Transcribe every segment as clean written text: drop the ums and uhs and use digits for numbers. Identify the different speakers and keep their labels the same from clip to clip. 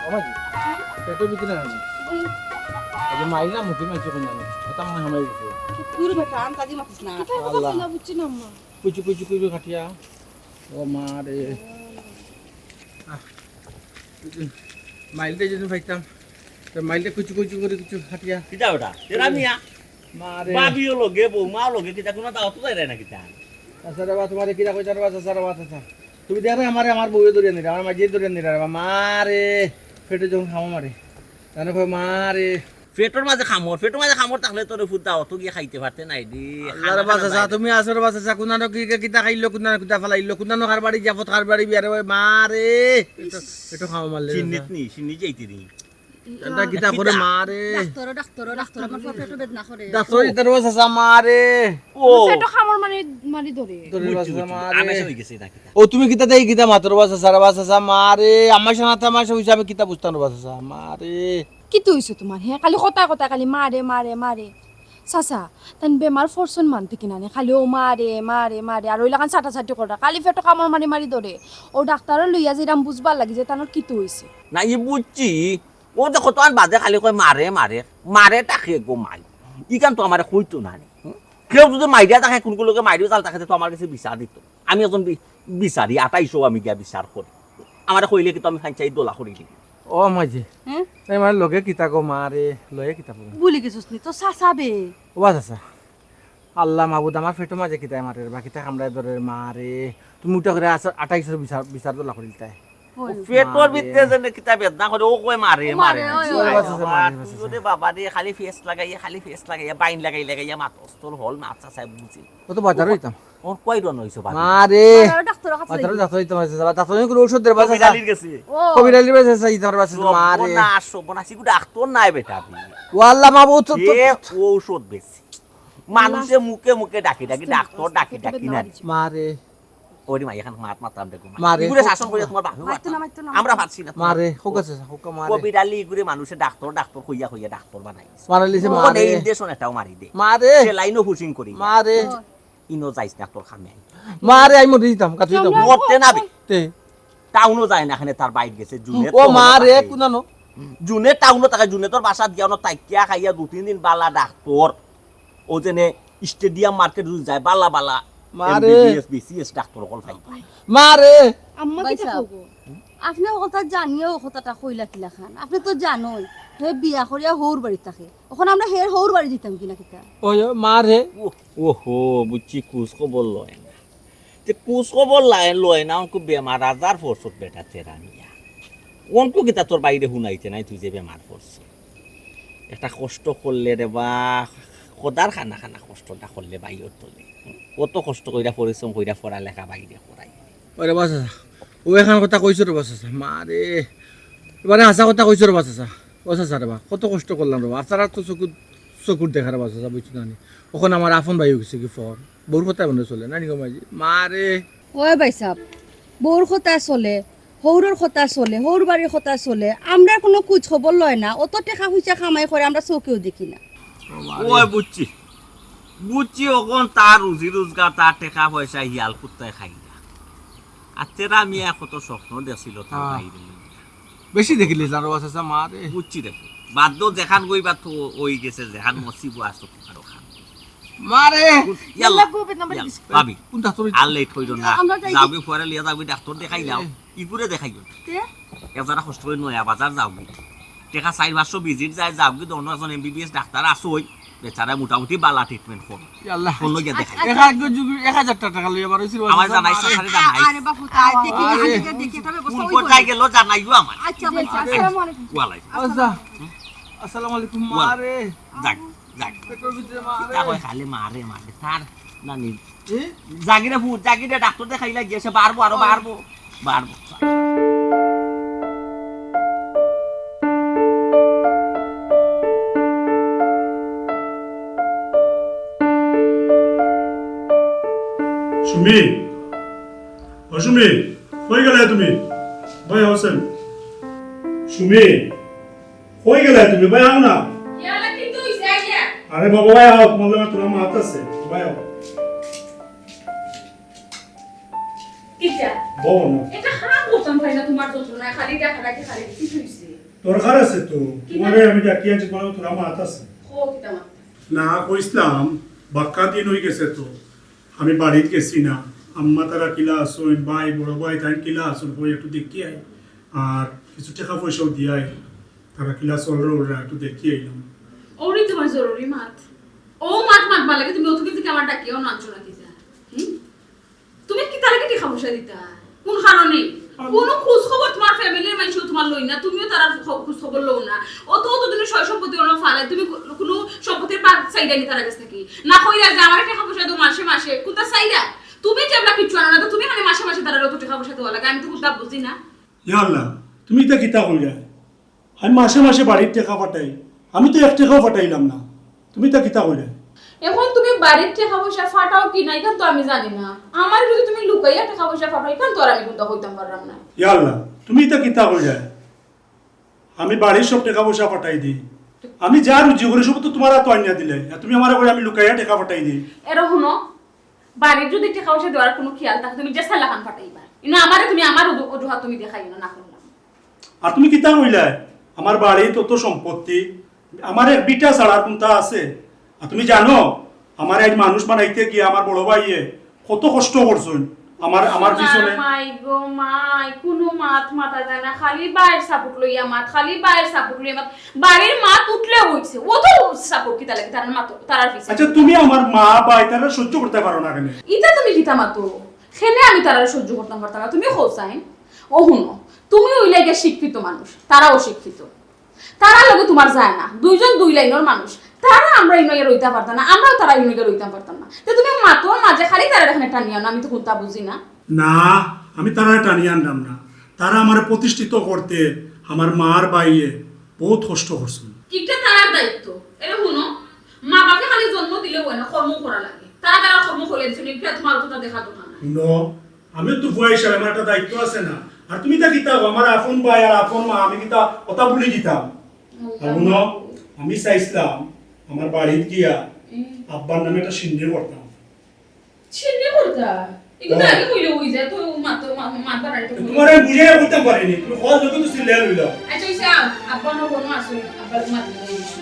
Speaker 1: আমাজি পেটের ভিতরে না এই মাইলা মুখে মাইছে কোন জানি কথা মনে হামাই গেছে
Speaker 2: পুরো বেটা আন কাজি মাতিস না
Speaker 1: আল্লাহ
Speaker 3: না বুঝছি না আম্মা
Speaker 1: কুচু কুচু কুচু খাটিয়া ও মা রে মাইলটা যদি পাইতাম তো মাইলটা কুচু কুচু করে কিছু খাটিয়া
Speaker 4: কিতা ওটা তেরা মিয়া
Speaker 1: মা রে
Speaker 4: বাবিও লগে বৌমা লগে কিতা কোনো দাওয়াত যায় না কিতা
Speaker 1: আচ্ছা বাবা তোমারে কিরা কইতার বাবা সারা বাবা আচ্ছা তুমি দেখো আমারে আমার বউয়ে ধরে নিরা আমার মাঝে ধরে নিরা মা রে পেটে যখন খামো মারে জানো কই মা রে
Speaker 4: পেটের মাঝে খামর তাহলে তোর ফুট দাওয়াত গিয়ে খাইতে পারতে নাই দি
Speaker 1: আল্লাহর বাচ্চা তুমি আসর বাচ্চা কুনানো কি কিতা খাইলো কুনানো কিতা ফালাইলো কুনানো কার বাড়ি যাবত কার বাড়ি বিয়ারে মা রে পেটো খামো মারলে
Speaker 4: চিন্নিত নি চিন্নি যাইতে দি
Speaker 1: এটা কিতা করে মা রে
Speaker 2: ডাক্তার আমার পেটে বেদনা করে
Speaker 1: ডাক্তার ইতার বাচ্চা মা রে
Speaker 4: ও
Speaker 3: পেটো খামর মানে মারি ধরে
Speaker 1: তোর বাচ্চা মা
Speaker 4: আমি
Speaker 1: রে
Speaker 4: হই গেছে না কিতা
Speaker 1: ও তুমি কিতা দেই কিতা মাতর বাচ্চা সারা বাচ্চা মা রে আমার সাথে তামাশা হইছে আমি কিতা বুঝতাম বাচ্চা মা রে
Speaker 3: কি তো হইছে তোমার হ্যাঁ খালি কথা কথা খালি মারে মারে মারে চাচা তান বেমার ফরসন মানতে কিনা নে খালি ও মারে মারে মারে আর ওই লাগান চাটা চাটি করা খালি পেটো কামড় মারি মারি ধরে ও ডাক্তারও লইয়া যেরাম বুঝবার লাগি যে তানোর কি তো হইছে
Speaker 4: না ই বুঝছি ও দেখো তো আর বাদে খালি কয় মারে মারে মারে তাকে গো মাই ইকান তো আমার কইতো না কেউ যদি মাইরিয়া থাকে কোন লোকে মাইরিও চাল থাকে তো আমার কাছে বিচার দিত আমি একজন বিচারি 2800 আমি গিয়া বিচার করি আমার কইলে কি তো আমি ফাঞ্চাই দোলা করি দিই
Speaker 1: ও মাঝে
Speaker 2: হ্যাঁ
Speaker 1: তাই মানে লগে কিতা গো মা রে লয়ে কিতা বলো
Speaker 2: ভুলে গেছিস নি তো সাসাবে
Speaker 1: ও বাচ্চা আল্লাহ মাবুদ আমার পেটো মাঝে কিতা মারে বাকিটা কামড়ায় ধরে মা রে তুমি উঠা করে 28 বিচার বিচার তো লাখ দিতে
Speaker 4: পেটর ভিতরে যেন কিতা বেদনা করে ও কয় মারে মারে
Speaker 1: মারে
Speaker 4: বাবা রে খালি ফেস লাগাইয়া বাইন লাগাইয়া মাতস্তল হল মাছ চাই বুঝি
Speaker 1: ও তো বাজার হইতাম
Speaker 4: ওর কয় রন হইছো বাবা
Speaker 1: মা রে
Speaker 2: ডাক্তার কাছে
Speaker 1: বাজার ডাক্তার হইতাম ডাক্তার করে ঔষধ দে বাচ্চা
Speaker 4: ডালির গেছে
Speaker 1: কবিরালির বাচ্চা চাই তোমার বাচ্চা মা রে
Speaker 4: না আসো বনাসি গুড ডাক্তার নাই বেটা
Speaker 1: ও আল্লাহ মাবুদ তো
Speaker 4: এ ঔষধ বেশি মানুষে মুখে মুখে ডাকি ডাক্তার ডাকি না
Speaker 1: মা রে
Speaker 4: ওরি মাই এখন মাত মাতাম দেখো
Speaker 1: মারে।
Speaker 4: ইগুরে শাসন করে তোমার বাহু
Speaker 2: মারতো না
Speaker 4: আমরা পারছি না
Speaker 1: মা রে হোকাছে হোকা মা রে
Speaker 4: কবিরালি ইগুরে মানুষে ডাক্তার কইয়া ডাক্তার বানাই
Speaker 1: মারালিছে মা
Speaker 4: ওখানে
Speaker 1: রে
Speaker 4: ইনজেকশন এটাও মারি দে
Speaker 1: মা রে
Speaker 4: সে লাইনও হুসিং করি
Speaker 1: মা রে
Speaker 4: ইনো যাইস না তোর খামে
Speaker 1: মা রে আই মরে দিতাম কাটি দাও
Speaker 4: মরতে নাবি
Speaker 1: তে
Speaker 4: টাউনও যায় না এখানে তার বাইক গেছে জুনে
Speaker 1: ও মা রে কুনানো
Speaker 4: জুনে টাউনও থাকে জুনে তোর বাসা দিয়ানো তাইকিয়া খাইয়া 2-3 দিন বালা ডাক্তার ও যেনে স্টেডিয়াম মার্কেট যায় বালা
Speaker 1: মারে।
Speaker 4: MBBS BCS ডাক্তার কল ভাই
Speaker 1: মা রে
Speaker 3: আম্মা কি
Speaker 2: বাইসা।
Speaker 3: থাকবো
Speaker 2: আপনি ও কথা জানিও ও কথাটা কইলা কিলা খান আপনি তো জানোই হে বিয়া করিয়া হৌর বাড়ি থাকে ওখানে আমরা হের হৌর বাড়ি দিতাম কিনা কিতা
Speaker 1: ওই মা রে
Speaker 4: ওহো বুঝছি কুস খবর লয় না যে কুস খবর লয় না অঙ্কু বেমার আজার ফোরসত বেটা তেরা নিয়া অঙ্কু কিতা তোর বাইরে শুনাইতে নাই তুই যে বেমার পড়ছ একটা কষ্ট করলে রে বা খোদার খানা কষ্টটা করলে বাইর তোলে কত কষ্ট কইরা পরিশ্রম কইরা পড়ালেখা বাইরে পড়াই
Speaker 1: ওরে বাচ্চা ও এখন কথা কইছো রে বাচ্চা মা রে এবারে হাসা কথা কইছো রে বাচ্চা বাচ্চা রে বা কত কষ্ট করলাম রে আপনারা তো চকুর দেখার বাচ্চা বুঝছো না ওখানে আমার আপন ভাই গেছে কি ফর বউর কথা বন্ধ চলে না নিগো মাঝি মা রে
Speaker 2: ওই বাইসাব বউর কথা চলে হৌরর কথা চলে হৌর বাড়ির কথা চলে আমরা কোনো কুচ খবর লয় না অত টাকা পয়সা কামাই করে আমরা চোখেও দেখি না
Speaker 4: ওই বুঝছি ওখন তার রুজি রোজগার তার টাকা পয়সা হিয়াল কুত্তায় খাই না আর তেরা মিয়া কত স্বপ্ন দেখছিল তার
Speaker 1: হ্যাঁ।
Speaker 4: বাইরে
Speaker 1: বেশি দেখিলি জানো বাচ্চা মা রে
Speaker 4: বুঝছি দেখো বাদ্য যেখান গইবা তো ওই গেছে যেখান মসিব আসতো আরো খান
Speaker 1: মা রে
Speaker 4: ইয়াল্লা
Speaker 3: গো বেদনা বাড়ি গেছে।
Speaker 4: ভাবি
Speaker 1: কোন ডাক্তার
Speaker 4: আর লেট হইল না
Speaker 2: আমরা যাই
Speaker 4: যাবি পরে লিয়া যাবি ডাক্তার দেখাইলাও ইগুরে দেখাইও
Speaker 2: তে?
Speaker 4: এবারে কষ্ট করে নয়া বাজার যাবি টেকা 4-500 ভিজিট যায় যাবি তো অন্য একজন MBBS ডাক্তার আসোই বেচারা মোটামুটি বালা ট্রিটমেন্ট করে
Speaker 1: আল্লাহ
Speaker 4: অন্য গিয়ে দেখাই
Speaker 1: 1000 টাকা লইয়া বার হইছিল
Speaker 4: আমার জানাই সাসারে জানাই
Speaker 2: আরে বাপু তাই দেখি
Speaker 1: আরে।
Speaker 2: দেখি দেখি তবে
Speaker 4: কোন
Speaker 2: বসে
Speaker 4: কোথায় গেল জানাইও আমার
Speaker 2: আচ্ছা বাইসাব
Speaker 3: আসসালামু আলাইকুম
Speaker 4: ওয়ালাই
Speaker 1: আচ্ছা আসসালামু আলাইকুম মা রে
Speaker 4: যাক
Speaker 1: পেটের ভিতরে মা রে
Speaker 4: দেখো খালি মারে তার নানি
Speaker 1: এ?
Speaker 4: জাগিরে ডাক্তার দেখাইলা গিয়েছে বাড়বো আরো বাড়বো
Speaker 5: সুমি ও সুমি কই গেলে তুমি ভাই হোসেন সুমি কই গেলে তুমি ভাই আও না
Speaker 3: ইয়ালা কি তুই যাইয়া
Speaker 5: আরে বাবা ভাই আও তোমার তোমার মা আছে ভাই আও
Speaker 3: কিটা
Speaker 5: বউ না
Speaker 3: এটা খারাপ করতাম তাই না তোমার যন্ত্রণা খালি দেখা রাখি খালি কি হইছে
Speaker 5: দরকার আছে তো তোমারে আমি ডাকি আনছি তোমার তোর আমার হাত আছে না কইসলাম বাক্কা দিন হয়ে গেছে তো আমি বাড়িতে গেছি না আম্মা তারা কিলা আসুন ভাই বড় ভাই তাই কিলা আসুন হয়ে একটু দেখি আই আর কিছু টাকা পয়সাও দিয়াই তারা কিলা চল ওরা একটু দেখি আইলাম
Speaker 6: ওরই তোমার জরুরি মাত ও মাত মাত বালাকে তুমি ওকে থেকে আমার ডাকিও নাচো না দিতা তুমি কি তার কি খাবসা দিতা কোন কারণে কোনো খোঁজ খবর তোমার ফ্যামিলির মানুষ তোমার লই না তুমিও তার খোঁজ খবর লও না অত দিনের সয় সম্পত্তি ওনা ফালে তুমি কোনো সম্পত্তির পাক চাইদা নি তার কাছ থেকে না কইরা যে আমার টাকা পয়সা দাও মাসে মাসে কোনটা চাইদা তুমি যেবলা কিছু আনো না তো তুমি মানে মাসে মাসে তার অত টাকা পয়সা দেওয়া লাগে আমি তো কোনটা বুঝি না
Speaker 5: ইয়া আল্লাহ তুমি তা কিতা কইরা আমি মাসে মাসে বাড়ির টাকা পাঠাই আমি তো এক টাকাও পাঠাইলাম না তুমি তা কিতা কইরা
Speaker 6: এখন তুমি বাড়ির টাকা পয়সা ফাটাও কি না এটা তো আমি জানি না আমার যদি তুমি লুকাইয়া টাকা পয়সা ফাটাও এখন তো আর আমি কোনটা হইতাম পারলাম না
Speaker 5: ইয়া আল্লাহ তুমি তা কিতা কইরা আমি বাড়ির সব টাকা পয়সা পাঠাই দিই আমি যা রুজি করে সব তো তোমার তো আনিয়া দিলে আর তুমি আমার করে আমি লুকাইয়া টাকা পাঠাই দিই
Speaker 6: এরা শুনো বাড়ির যদি টাকা পয়সা দেওয়ার কোনো খেয়াল থাকে তুমি যে সালাখান ফাটাইবা না আমারে তুমি আমার অজুহাত তুমি দেখাই না করলাম
Speaker 5: আর তুমি কিতা কইলা আমার বাড়ি তত সম্পত্তি আমার এক বিটা ছাড়া কোনটা আছে আর তুমি জানো আমার এক মানুষ বানাইতে গিয়ে আমার বড় ভাইয়ে কত কষ্ট করছুন আমার পিছনে
Speaker 6: মাই গো মাই কোনো মাত মাথা যায় না খালি বাইরের সাপোর্ট লইয়া মাত খালি বাইরের সাপোর্ট লইয়া মাত বাড়ির মাত উঠলে হইছে ও তো সাপোর্ট কিতা লাগে তার মাত তার পিছে
Speaker 5: আচ্ছা তুমি আমার মা ভাই তারা সহ্য করতে পারো না কেন
Speaker 6: ইটা তুমি কিতা মাতো খেলে আমি তারা সহ্য করতাম পারতাম না তুমি হোসাইন ও হুনো তুমি ওই লাগে শিক্ষিত মানুষ তারাও শিক্ষিত তারা লগে তোমার যায় না দুইজন দুই লাইনের মানুষ তারা আমরা ইনগে রইতে পারতাম না আমরাও তারা ইনগে রইতে পারতাম না তো তুমি মাতোর মাঝে খালি তারা এখানে টানিয়া না আমি তো কোনটা বুঝি না
Speaker 5: না আমি তারা টানিয়ে আনলাম না তারা আমার প্রতিষ্ঠিত করতে আমার মার বাইয়ে বহুত কষ্ট করছেন
Speaker 6: কিটা তার দায়িত্ব এর হুনো মা বাবাকে খালি জন্ম দিলে হয় না কর্ম করা লাগে তারা কর্ম করে দিছেন এটা তোমার তো দেখা তো না
Speaker 5: নো আমি তো ভয় হিসাবে আমার একটা দায়িত্ব আছে না আর তুমি তা কিতা আমার আপন ভাই আর আপন মা আমি কিতা কথা বলে দিতাম আর নো আমি চাইছিলাম আমার বাড়িতে গিয়া আব্বার নামে একটা সিন্ধি করতাম
Speaker 6: ছিন্নি করতা এগুলো আগে কইলে হই যায় তো মাত বাড়াই তো
Speaker 5: তোমার আমি বুঝে বলতাম পারিনি তুমি কল যখন তো সিলে লইল
Speaker 6: আচ্ছা ইসা আব্বা নো কোনো আসো আব্বা মাত দিইছো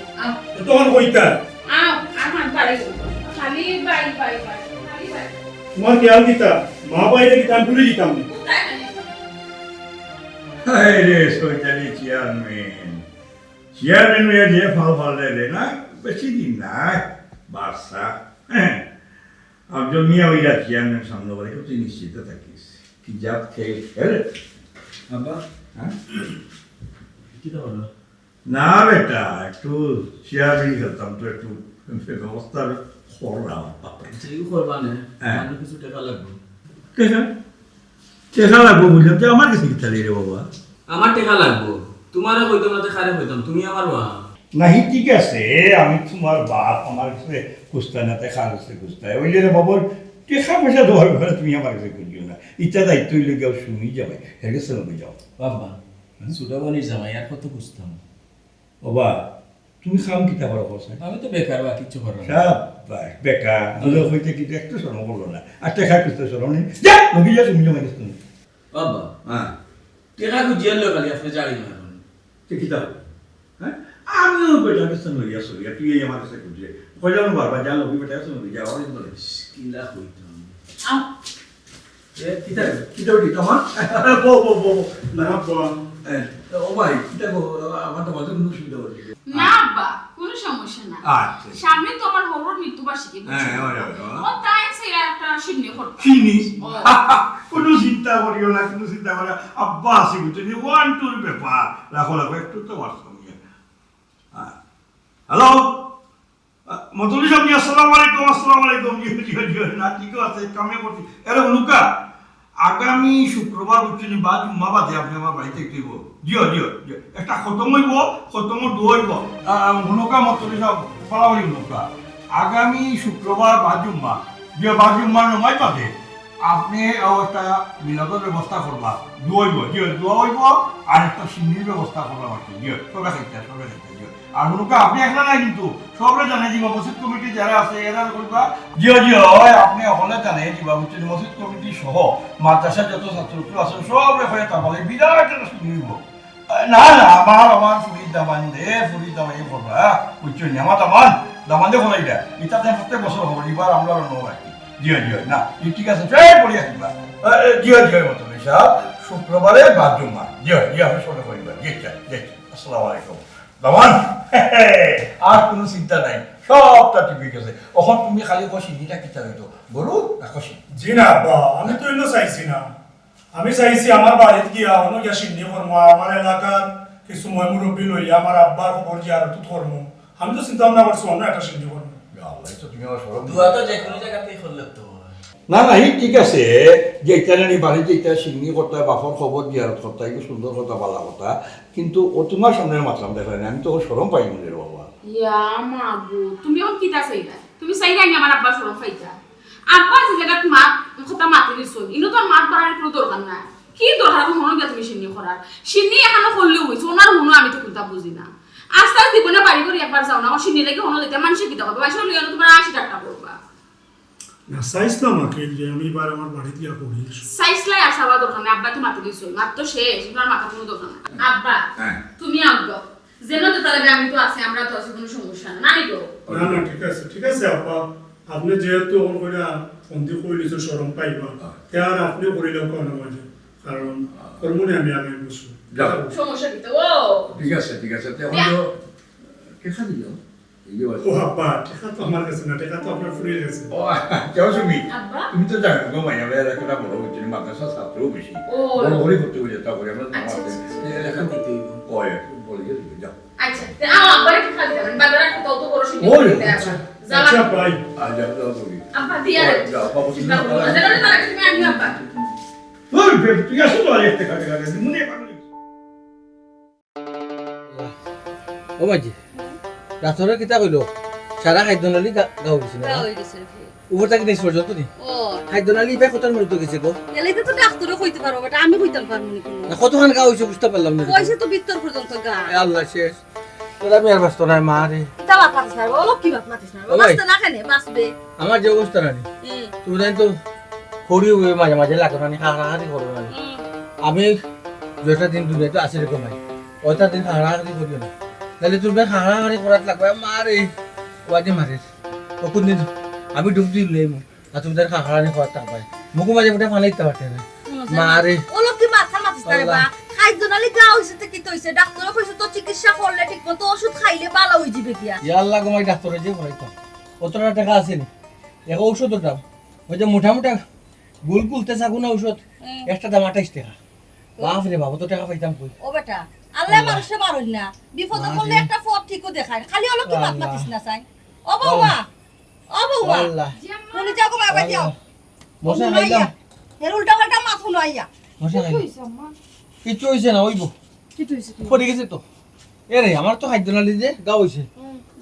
Speaker 5: তখন কইতা
Speaker 6: আমার বাড়ি খালি বাই বাই বাই খালি বাই
Speaker 5: তোমার খেয়াল দিতা মা বাইরে কি আমি ভুলে দিতাম না
Speaker 6: কোথায় গেলে
Speaker 7: হায় রে শয়তানি চেয়ারম্যান হয়ে যে ফল রে না বেশি দিন নাই বাদশা একজন মিয়া ওইরা চেয়ারম্যান সামনে বলে তুই নিশ্চিত থাকিস কি জাত খেয়ে খেলে
Speaker 8: আব্বা
Speaker 7: হ্যাঁ
Speaker 8: কি তো হলো
Speaker 7: না বেটা একটু চেয়ারম্যান খেলতাম তো একটু ব্যবস্থা করলাম
Speaker 8: যেই করবা না
Speaker 7: হ্যাঁ।
Speaker 8: আমার কিছু টাকা লাগবে
Speaker 7: চেষ্টা লাগবো বুঝলাম যে আমার কাছে কি চালিয়ে রে বাবা
Speaker 8: আমার টাকা লাগবে তোমারে কইতাম না তো খারে কইতাম তুমি আমার বা
Speaker 7: নাহি ঠিক আছে আমি তোমার বাপ আমার কাছে কুস্তা না তাই খার কাছে কুস্তা ওই যে বাবর টেকা পয়সা দেওয়ার ব্যাপারে তুমি আমার কাছে করিও না ইচ্ছা দায়িত্ব হইলে গিয়ে শুনি যাবে এর কাছে লগে যাও
Speaker 8: বাবা ছোট বোনের জামাই আর কত খুঁজতাম
Speaker 7: বাবা তুমি খাম কিতা করো বসে
Speaker 8: আমি তো বেকার বা কিছু করো না
Speaker 7: সব বেকার লোক হইতে কিন্তু একটু শরম করলো না আর টেকা কুস্তা শরম নেই যা লগে যা তুমি জমা তুমি
Speaker 8: বাবা
Speaker 7: হ্যাঁ
Speaker 8: টাকা খুঁজিয়াল খালি আপনি জানি না এখন
Speaker 7: সে কিতা হ্যাঁ আমিও বেটার কাছে লইয়া সরিয়া তুই এই আমার কাছে খুঁজে কইলাম বারবার যা লবি বেটার কাছে লইয়া যাওয়ার বলে
Speaker 8: কিলা কইতাম
Speaker 6: আও
Speaker 7: এ কিতা কিতা ওটি তোমার বো বো বো
Speaker 5: না বাবা
Speaker 7: ও ভাই কিতা গো আমার তো মাঝে কোনো সুবিধা হচ্ছে
Speaker 6: না আব্বা কোনো সমস্যা না
Speaker 7: আচ্ছা
Speaker 6: সামনে তো আমার হরর মৃত্যুবার্ষিকী
Speaker 7: হ্যাঁ ওই
Speaker 6: ও তাই সে একটা সিন্নি করতে
Speaker 7: চিনি কোনো চিন্তা করিও না কোনো চিন্তা করে আব্বা আসি বুঝতে নি ওয়ান টুর ব্যাপার রাখো রাখো একটু তো বাস কমিয়ে হ্যালো মতুলি সাহেব আসসালামু আলাইকুম জি না ঠিক আছে কামে করছি এর লুকা আগামী শুক্রবার উঠছি বা জুম্মা বাদে আপনি আমার বাড়িতে একটু জিও জিও একটা খতম হইব খতম দৌড়ব হুনকা মতুলি সাহেব ফলাফলি হুনকা আগামী শুক্রবার বা জুম্মা যে বা জুম্মার নমাই বাদে আপনি একটা মিলাদের ব্যবস্থা করবা দোয়াইব জিও দোয়া হইব আর একটা সিন্নির ব্যবস্থা করলাম আর কি জিও সবে খাইতে জিও আর হুনকা আপনি একলা নাই কিন্তু সবরে জানে দিব মসজিদ কমিটি যারা আছে এরা করবা জিও জিও আপনি হলে জানে দিবা বুঝছেন মসজিদ কমিটি সহ মাদ্রাসার যত ছাত্র আছেন সবরে হয়ে তাহলে বিরাট একটা সিন্নি হইব না না আমার ফুরির দামান দে ফুরির দামাই করবা বুঝছো নি আমার দামান দে ফলাই দা ইটাতে প্রত্যেক বছর হবে এবার আমরা নো রাখি জিও না ঠিক আছে ফের পড়িয়া কিবা জিও মতো সাহেব শুক্রবারে বাথরুমা জিও আমি শুনে কইবা জি আসসালামু আলাইকুম দামান আর কোনো চিন্তা নাই সবটা ঠিক আছে এখন তুমি খালি কষি নিটা কিতা হইতো গরু না কষি
Speaker 5: জি না আব্বা আমি তো এগুলো চাইছি না আমি চাইছি আমার বাড়িতে গিয়া অন্য গিয়া সিন্ধি কর্ম আমার এলাকার কিছু মই মুরব্বী লইয়া আমার আব্বার খবর জিয়ারত কর্ম আমি তো চিন্তা ভাবনা করছি অন্য একটা সিন্ধি কর্ম
Speaker 7: আল্লাহ তো তুমি আমার সরব
Speaker 8: দুয়া তো যে কোনো জায়গাতেই করলে তো
Speaker 7: না ঠিক আছে যে ইত্যাদি বাড়িতে ইত্যা সিঙ্গি করতে বাপর খবর জিয়ারত করতে এগুলো সুন্দর কথা ভালো কথা কিন্তু ও তোমার সামনের মাতলাম দেখা না আমি তো সরম পাই মনে বাবা
Speaker 6: ইয়া মাবু তুমি এখন কিতা চাইলা তুমি চাইলা নি আমার আব্বা শরম পাইতা আব্বা যে জায়গা মা কথা মাতি দিছো ইনো তো মাত বাড়ার কোনো দরকার নাই কি দরকার এখন হনো গিয়া তুমি সিন্নি করার সিন্নি এখনো করলেও হইছে ওনার হনো আমি তো কোনটা বুঝি না আস্তে আস্তে জীবনে বাড়ি করে একবার যাও না আমার সিন্নি লাগে হনো দিতে মানুষে কিতা হবে মাসে লইয়া তোমার 80 টাকা করবা
Speaker 5: না চাইছিলাম আমাকে যে আমি এবার আমার বাড়িতে গিয়া করি
Speaker 6: সাইসলাই আসাবা দরকার নাই আব্বা তো মাতি দিছো মাত তো শেষ তোমার মাথা কোনো দরকার নাই আব্বা তুমি আব্বা যেন তো তাহলে আমি তো আছি আমরা তো আছি কোনো সমস্যা না নাই গো
Speaker 5: না ঠিক আছে আব্বা আপনি যেহেতু ওর করে ফন্দি কইলিছো শরম পাইবা তার আপনি করিলেও কোনো মাঝে কারণ কর্মনে আমি আগে বসু
Speaker 6: সমস্যা কি তো ও
Speaker 7: ঠিক আছে এখন তো কেসা দিও
Speaker 5: ও আব্বা টাকা তো আমার কাছে না টাকা তো আপনার ফুরিয়ে গেছে
Speaker 7: ও কেউ তুমি
Speaker 6: আব্বা
Speaker 7: তুমি তো জানো গো মাইয়া বেলা একটা বড় হচ্ছে মাদ্রাসা ছাত্রও বেশি বড় করে করতে বলে তা করে আমরা
Speaker 8: এখন দিতে হইব
Speaker 7: ওই বলে যাও
Speaker 6: আচ্ছা আব্বারে কি খালি যাবেন বাজারে কত তো বড় সিদ্ধি
Speaker 5: ওই
Speaker 6: দিতে আছে
Speaker 5: আচ্ছা ভাই
Speaker 7: আজ যাও তুমি
Speaker 6: আব্বা দিয়া রে
Speaker 7: যাও বাবু
Speaker 6: চিন্তা করো না যেন তারা তুমি আনি আব্বা
Speaker 7: ওই তুই আসো তো আরেকটা কাটে মনে পাগল
Speaker 1: ও মাঝি ডাক্তারে কিতা কইলো সারা খাদ্য নালি গাও দিছে না
Speaker 2: হয়ে গেছে
Speaker 1: উপর থেকে নিচ পর্যন্ত নি
Speaker 2: ও
Speaker 1: খাদ্য নালি ইবে কত মৃত গেছে গো
Speaker 2: এলাইতে তো ডাক্তারও কইতে পারো বেটা আমি কইতাম পারবো নি কোনো
Speaker 1: না কতখান গাও হইছে বুঝতে পারলাম না
Speaker 2: পয়সা তো বিত্তর পর্যন্ত গা
Speaker 1: এ আল্লাহ শেষ তোরা আমি আর ব্যস্ত নাই মা রে
Speaker 2: দাওয়াত মাতিস না ও কি বাত মাতিস না
Speaker 1: ও ভাই।
Speaker 2: বাস্তা না খানে বাসবে
Speaker 1: আমার যে অবস্থা রানি তুমি জানি তো খড়ি হয়ে মাঝে মাঝে লাগে না হাঁড়াহাঁড়ি করো না আমি যেটা দিন দুনিয়াতে আসি রে কমাই ওইটা দিন হাঁড়াহাঁড়ি করিও না তাহলে তুমি হাঁড়াহাঁড়ি করার লাগবে মারে ওয়াদি মারে ও কোনদিন আমি ডুব দিই লই মু আর তুমি তার হাঁড়াহাঁড়ি করার লাগবে মুখে মাঝে মাঝে ফানাই দিতে পারতে না মারে
Speaker 2: ও লোক কি মাথা মাতিস না রে বা খাইতো নালি গা হইছে তো কি হইছে ডাক্তারও কইছে তো চিকিৎসা করলে ঠিক মতো ওষুধ খাইলে ভালো হই যাবে কিয়া
Speaker 1: ইয়া আল্লাহ গোমাই ডাক্তারে যে করাইতাম কতটা টাকা আছে নি এক ঔষধের দাম ওই যে মোটামুটি গুল গুলতে থাকুন না ঔষধ একটা দাম 28 টাকা বাপ রে বাবা তো টাকা পাইতাম কই
Speaker 2: ও বেটা আল্লাহ মানুষে মারুন না বিপদে পড়লে একটা ফট ঠিকও দেখায় খালি হলো কি মাত মাতিস না চাই ও বৌমা
Speaker 1: আল্লাহ
Speaker 2: কোনি যাও গো বাবা যাও
Speaker 1: মশা খাইলাম
Speaker 2: এর উল্টা পাল্টা মাথা হলো আইয়া
Speaker 1: মশা খাইলাম
Speaker 3: হইছে আম্মা
Speaker 1: কিছু হইছে না হইব
Speaker 3: কি হইছে
Speaker 1: পড়ে গেছে তো এ রে আমার তো খাদ্য নালি যে গা হইছে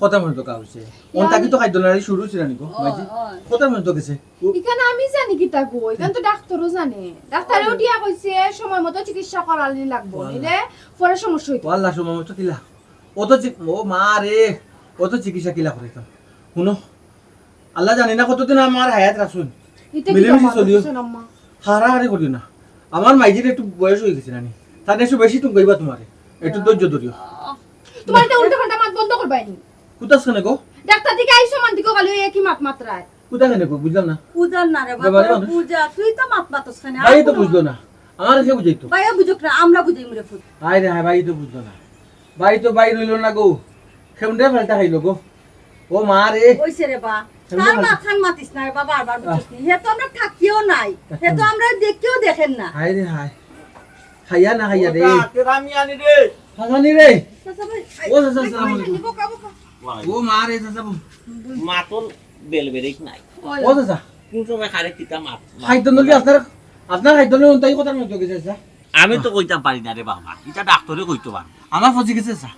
Speaker 1: কথা মনে তো গা হইছে ওন তাকি তো খাদ্য নালি শুরু ছিল নিকো মাইজি কথা মনে তো গেছে
Speaker 3: এখানে আমি জানি কিতা কই এখানে তো ডাক্তারও জানে ডাক্তারেও দিয়া কইছে সময় মতো চিকিৎসা করালি লাগবো নিলে পরে সমস্যা হইতো
Speaker 1: আল্লাহ সময় মতো কিলা ও তো ও মা রে ও তো চিকিৎসা কিলা করাইতাম শুনো আল্লাহ জানি না কতদিন আমার হায়াত রাখুন
Speaker 3: এটা কি
Speaker 1: মিলেমিশে চলিও
Speaker 3: আমার আম্মা
Speaker 1: হারাহারি করিও না আমার মাইজির একটু বয়স হয়ে গেছে নানি তার একটু বেশি তুমি কইবা তোমারে একটু ধৈর্য ধরিও
Speaker 3: তোমার এটা উল্টা পাল্টা মাত বন্ধ করবাইনি
Speaker 1: কুতাস কেন গো
Speaker 3: ডাক্তার দিকে আইসো মান দিকে খালি একই মাত মাত্রায়
Speaker 1: কুতা কেন গো বুঝলাম না
Speaker 2: পূজার না রে
Speaker 1: বাবারে
Speaker 2: বাবা
Speaker 1: মানুষ।
Speaker 2: পূজা তুই তো মাত মাতস খানে
Speaker 1: ভাই তো বুঝলো না আমার কে বুঝাইতো
Speaker 2: ভাইয়া বুঝুক না আমরা বুঝাই মরে ফুট
Speaker 1: ভাই রে ভাই তো বুঝলো না ভাই তো ভাই রইলো না গো খেমডে ফেলটা খাইলো গো ও মা রে
Speaker 2: কইছে রে বা তার মাথান মাতিস না রে বাবা বারবার বুঝিস নি হে তো আমরা থাকিও নাই হে তো আমরা দেখিও দেখেন না
Speaker 1: হাই রে হাই খাইয়া না খাইয়া রে
Speaker 4: আমি আনি রে
Speaker 1: হাসানি রে
Speaker 2: চাচা ভাই
Speaker 1: ও চাচা আসসালামু আলাইকুম
Speaker 2: বোকা বোকা
Speaker 1: ও মা রে চাচা
Speaker 4: মাতল বেলবেরিক নাই
Speaker 1: ও চাচা
Speaker 4: কোন সময় খারে কিতা মাত
Speaker 1: খাইতো নলি আপনার খাইতো নলি তাই কথা মতো গেছে চাচা
Speaker 4: আমি তো কইতাম পারি না রে বাবা এটা ডাক্তারে কইতো পারো
Speaker 1: আমার ফসি গেছে চাচা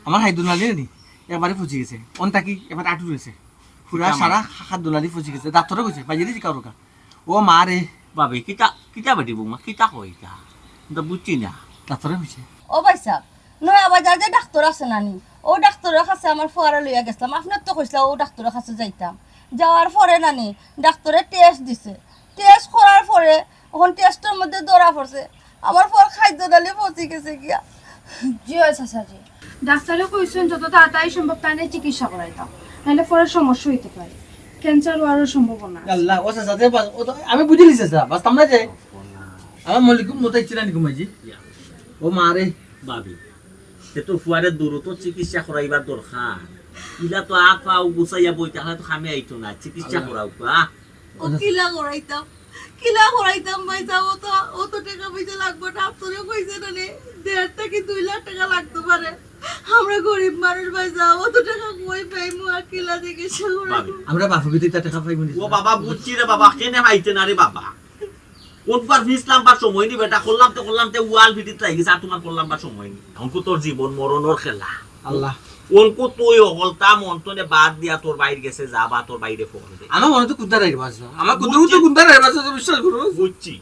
Speaker 1: আমার খাইতো নালি নি এবারে ফসি গেছে অন তাকি এবার আটু রয়েছে পুরা সারা হাত দোলালি ফসি গেছে ডাক্তারে কইছে বাইরে দিছি কারোকা ও মা রে
Speaker 4: বাবে কিতা কিতা বেটি বুমা কিতা কইতা তো বুঝছি না
Speaker 1: ডাক্তারে কইছে
Speaker 2: ও ভাই সাহেব নয়া বাজার যে ডাক্তার আছে নানি ও ডাক্তারের কাছে আমার ফোয়ারা লইয়া গেছিলাম আপনার তো কইছিল ও ডাক্তারের কাছে যাইতাম যাওয়ার পরে নানি ডাক্তারে টেস্ট দিছে টেস্ট করার পরে ওখান টেস্টের মধ্যে ধরা পড়ছে আমার পর খাদ্য ডালি পচি গেছে গিয়া
Speaker 3: জি হয় চাচাজি, ডাক্তারে কইছেন যত তাড়াতাড়ি সম্ভব তাই চিকিৎসা করাইতাম, নাহলে পরে সমস্যা হইতে পারে, ক্যান্সার হওয়ারও সম্ভাবনা আছে।
Speaker 1: আল্লাহ ও চাচা দে বাস ও তো আমি বুঝি লিছে চাচা বাস্তাম না যে আমার মলিকুম মতো ইচ্ছা নাকি ঘুমাইছি ও মারে
Speaker 4: ভাবি সে তো ফুয়ারে দূরত চিকিৎসা করাইবার দরকার ইলা তো আগ পাও গুছাইয়া বইতে হলে তো খামে আইতো না চিকিৎসা করাও
Speaker 2: ও কিলা করাইতাম ভাই যাবো তো ও তো টাকা পয়সা লাগবে না তোরে কইছে না রে 1.5 থেকে 2 লাখ টাকা লাগতে পারে আমরা গরিব মানুষ ভাই যাও ও তো টাকা কই পাইমু আর কিলা থেকে শুরু
Speaker 1: আমরা বাপু বিতে টাকা পাই মনি
Speaker 4: ও বাবা বুঝছি রে বাবা কেনে পাইতে না রে বাবা কোনবার ফিসলাম বা সময় নি বেটা করলাম তে ওয়াল ভিডিত লাগিছে আর তোমার করলাম বা সময় নি অঙ্ক তোর জীবন মরণের খেলা
Speaker 1: আল্লাহ
Speaker 4: অঙ্ক তুই হলতা মন্তনে বাদ দিয়া তোর বাইরে গেছে যা বা তোর বাইরে ফোন দে
Speaker 1: আমার মনে তো কুদ্দার রাইর বাস আমার কুদ্দু তো কুদ্দার রাইর বাস বিশ্বাস করো
Speaker 4: বুঝছি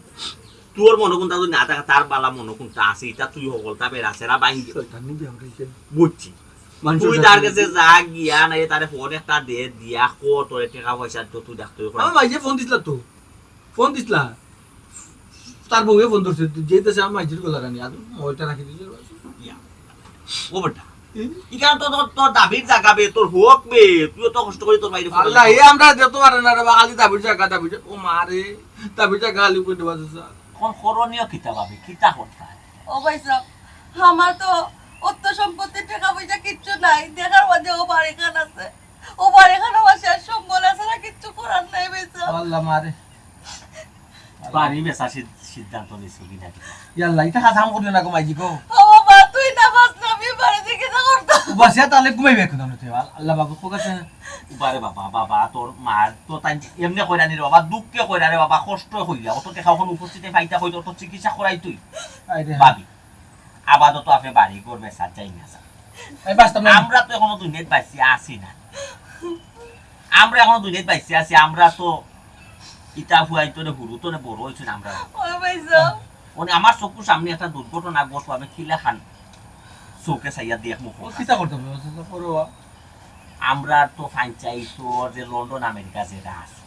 Speaker 4: তোর মনে কোনটা যদি না থাকে তার বালা মনে কোনটা আছে এটা তুই হলতা বেরাছেরা বাইরে
Speaker 1: শয়তানি দি আমরা ইছে
Speaker 4: বুঝছি তুই তার কাছে যা গিয়া নাই তারে ফোন একটা দে দিয়া কো তোর টাকা পয়সা তো তুই দেখতে
Speaker 1: আমার মাইজে ফোন দিছলা তো ফোন দিছলা তার বউয়ে ফোন ধরছে যেতেছে আমার মাইজির গলা রানি আর মোবাইলটা রাখি দিছে
Speaker 4: ও বেটা ইখান তো তোর দাবির জাগাবে তোর হোক বে তুই তো কষ্ট করে তোর বাইরে
Speaker 1: আল্লাহ এ আমরা যেতে পারে না রে খালি দাবির জায়গা ও মারে দাবির জায়গা খালি কইতে বাসা
Speaker 4: কোন করণীয় কিতা ভাবে কিতা করতে
Speaker 2: ও ভাই সাহেব আমার তো অর্থ সম্পত্তির টাকা পয়সা কিচ্ছু নাই দেখার মধ্যে ও বাড়ি খান আছে ও বাড়ি খান আমার শেষ সম্বল আছে না কিচ্ছু করার নাই ভাই সাহেব
Speaker 1: আল্লাহ মারে
Speaker 4: বাড়ি বেচা সিদ্ধান্ত নিছো কিনা
Speaker 1: ইয়াল্লাহ এটা কাজ করিও না গো মাইজি গো
Speaker 2: ও বাবা তুই না বাস না আমি বাড়ি থেকে না করতাম
Speaker 1: বসে তাহলে ঘুমাইবে এখন আমরা আল্লাহ বাবু কোকাছে
Speaker 4: বারে বাবা তোর মার তো তাই এমনি কইরা নি রে বাবা দুঃখে কইরা রে বাবা কষ্ট কইরা অত টাকা কোন উপস্থিতি পাইতা কই তো চিকিৎসা করাই তুই
Speaker 1: আইরে
Speaker 4: ভাবি আপাতত আপনি বাড়ি করবে সাজাই না
Speaker 1: এই বাস্তব না
Speaker 4: আমরা তো এখনো দুনিয়াত বাইসি আছি না আমরা এখনো দুনিয়াত বাইসি আছি আমরা তো ইটা ফুয়াইতো রে হুরু তো রে বড় হইছে না আমরা
Speaker 2: ও ভাই সাহেব
Speaker 4: ওনে আমার চকুর সামনে একটা দুর্ঘটনা ঘটলো আমি কিলা খান চোখে চাইয়া দেখ মুখ
Speaker 1: ও কিতা করতে হবে করবা
Speaker 4: আমরা তো পঞ্চায়েত যে লন্ডন আমেরিকা যেটা আছে